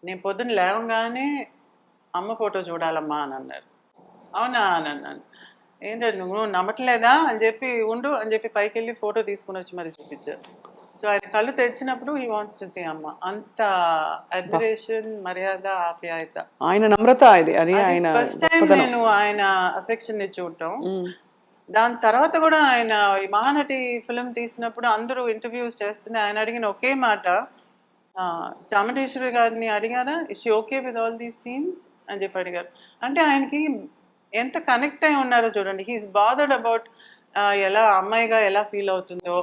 [SPEAKER 2] నేను పొద్దున్న లేవగానే అమ్మ ఫోటో చూడాలమ్మా అని అన్నారు. అవునా అని అన్నాను. ఏంటంటే నువ్వు నమ్మట్లేదా అని చెప్పి, ఉండు అని చెప్పి పైకి వెళ్ళి ఫోటో తీసుకుని వచ్చి మరి చూపించారు. సో ఆయన కళ్ళు తెరిచినప్పుడు హీ వాంట్స్ టు సీ అమ్మ. అంత అడ్మిరేషన్, మర్యాద, ఆప్యాయత.
[SPEAKER 1] ఆయన నమ్రత ఇది. అది ఆయన
[SPEAKER 2] ఫస్ట్ టైం నేను ఆయన అఫెక్షన్ ని చూడటం. దాని తర్వాత కూడా ఆయన ఈ మహానటి ఫిలిం తీసినప్పుడు అందరూ ఇంటర్వ్యూస్ చేస్తుంటే ఆయన అడిగిన ఒకే మాట, చాముండేశ్వరి గారిని అడిగారా is okay with all these scenes అని చెప్పి అడిగారు. అంటే ఆయనకి ఎంత కనెక్ట్ అయి ఉన్నారో చూడండి. హీఈస్ బాదర్డ్ అబౌట్ ఎలా అమ్మాయిగా ఎలా ఫీల్ అవుతుందో,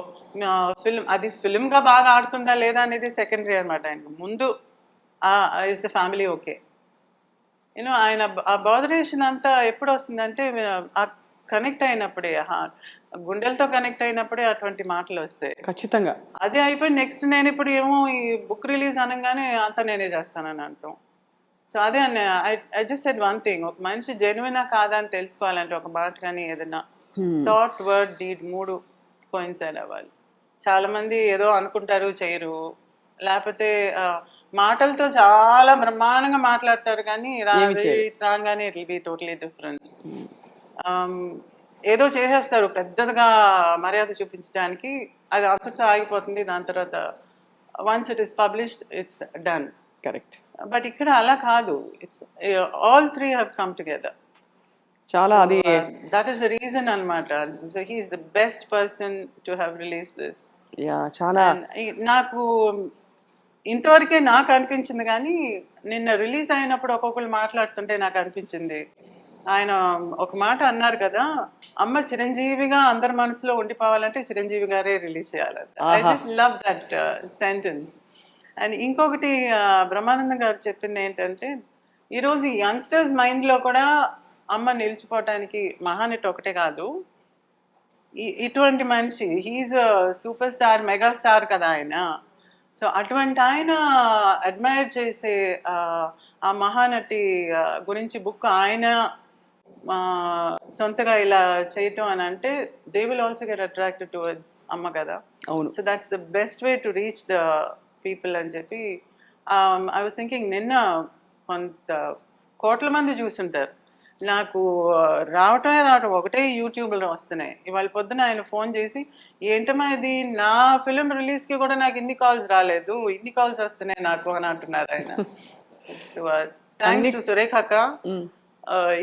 [SPEAKER 2] ఫిల్మ్ అది ఫిల్మ్గా బాగా ఆడుతుందా లేదా అనేది సెకండరీ అనమాట. ఆయనకు ముందు is the family okay. You know ఆయన ఆ బాదరేషన్ అంతా ఎప్పుడు వస్తుందంటే కనెక్ట్ అయినప్పుడే, గుండెలతో కనెక్ట్ అయినప్పుడే అటువంటి మాటలు వస్తాయి ఖచ్చితంగా. అదే అయిపోయి నెక్స్ట్ నేను ఇప్పుడు ఏమో ఈ బుక్ రిలీజ్ అనగానే అంతా నేనే చేస్తానని అంటాం. సో అదే అన్న I just said one thing, ఒక మనిషి జెన్యునా కాదా అని తెలుసుకోవాలంటే ఒక మాట కానీ ఏదైనా థాట్, వర్డ్, డీడ్ 3 కోయిన్సైడ్ అవ్వాలి. చాలా మంది ఏదో అనుకుంటారు చేయరు, లేకపోతే మాటలతో చాలా బ్రహ్మాండంగా మాట్లాడతారు కానీ రాగానే it will be totally different. ఏదో చేసేస్తారు పెద్దదిగా మర్యాద చూపించడానికి, అది అంతటా ఆగిపోతుంది. దాని తర్వాత once it is published it's done. Correct. But ఇక్కడ అలా కాదు, it's all 3 have come together. చాలా అది దట్ ఈస్ ద రీజన్ అన్నమాట. So he is the best person to have release this. చాలా నాకు ఇంతవరకే నాకు అనిపించింది, కానీ నిన్న రిలీజ్ అయినప్పుడు ఒక్కొక్కరు మాట్లాడుతుంటే నాకు అనిపించింది, ఆయన ఒక మాట అన్నారు కదా, అమ్మ చిరంజీవిగా అందరి మనసులో ఉండిపోవాలంటే చిరంజీవి గారే రిలీజ్ చేయాలంట. I just love that sentence. And ఇంకొకటి బ్రహ్మానందం గారు చెప్పింది ఏంటంటే, ఈరోజు యంగ్స్టర్స్ మైండ్లో కూడా అమ్మ నిలిచిపోవటానికి మహానటి ఒకటే కాదు, ఇటువంటి మనిషి, he's super star, mega star కదా ఆయన. సో అటువంటి ఆయన అడ్మైర్ చేసే ఆ మహానటి గురించి బుక్ ఆయన సొంతగా ఇలా చేయటం అని అంటే, they will also get attracted towards అమ్మ కదా. అవును. So that's the best way to reach the people అని చెప్పి ఐ వాజ్ థింకింగ్, నిన్న కొంత కోట్ల మంది చూసుంటారు, నాకు రావటమే ఒకటే యూట్యూబ్లో వస్తున్నాయి. ఇవాళ పొద్దున ఆయన ఫోన్ చేసి, ఏంటమ్మా ఇది, నా ఫిలిం రిలీజ్కి కూడా నాకు ఇన్ని కాల్స్ రాలేదు, ఇన్ని కాల్స్ వస్తున్నాయి నాకు అని అంటున్నారు ఆయన. సో థ్యాంక్స్ టు సురేఖ అక్క,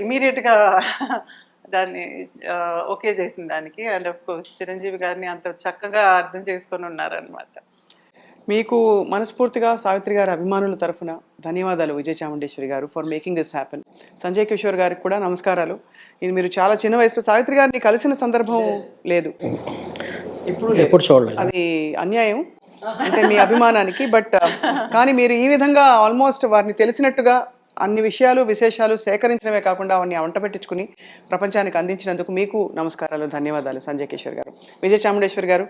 [SPEAKER 2] ఇమీడియట్గా దాన్ని ఓకే చేసిన దానికి. అండ్ ఆఫ్ కోర్స్ చిరంజీవి గారిని అంత చక్కగా అర్థం చేసుకొని ఉన్నారనమాట. మీకు మనస్ఫూర్తిగా సావిత్రి గారి అభిమానుల తరఫున ధన్యవాదాలు విజయ చాముండేశ్వరి గారు for making this happen. Sanjay Kishore గారికి కూడా నమస్కారాలు. ఇది మీరు చాలా చిన్న వయసులో సావిత్రి గారిని కలిసిన సందర్భం లేదు, ఎప్పుడు చూడలేదు, అది అన్యాయం అంటే మీ అభిమానానికి. బట్ కానీ మీరు ఈ విధంగా ఆల్మోస్ట్ వారిని తెలిసినట్టుగా అన్ని విషయాలు విశేషాలు సేకరించడమే కాకుండా అవన్నీ వంట పెట్టించుకుని ప్రపంచానికి అందించినందుకు మీకు నమస్కారాలు, ధన్యవాదాలు సంజయ్ కిషోర్ గారు. విజయ చాముండేశ్వరి గారు,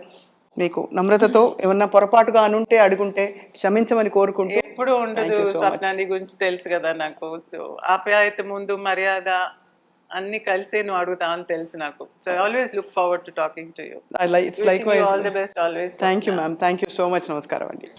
[SPEAKER 2] మీకు నమ్రతతో ఏమన్నా పొరపాటుగా అనుంటే అడుగుంటే క్షమించమని కోరుకుంటూ. ఎప్పుడు ఉండదు, స్వప్నాన్ని గురించి తెలుసు కదా నాకు. సో ఆప్యాయత ముందు మర్యాద అన్ని కలిసి నువ్వు అడుగుతావని తెలుసు నాకు. So I always look forward to talking to you. It's like all the best always. Thank you ma'am, thank you so much. నమస్కారం అండి.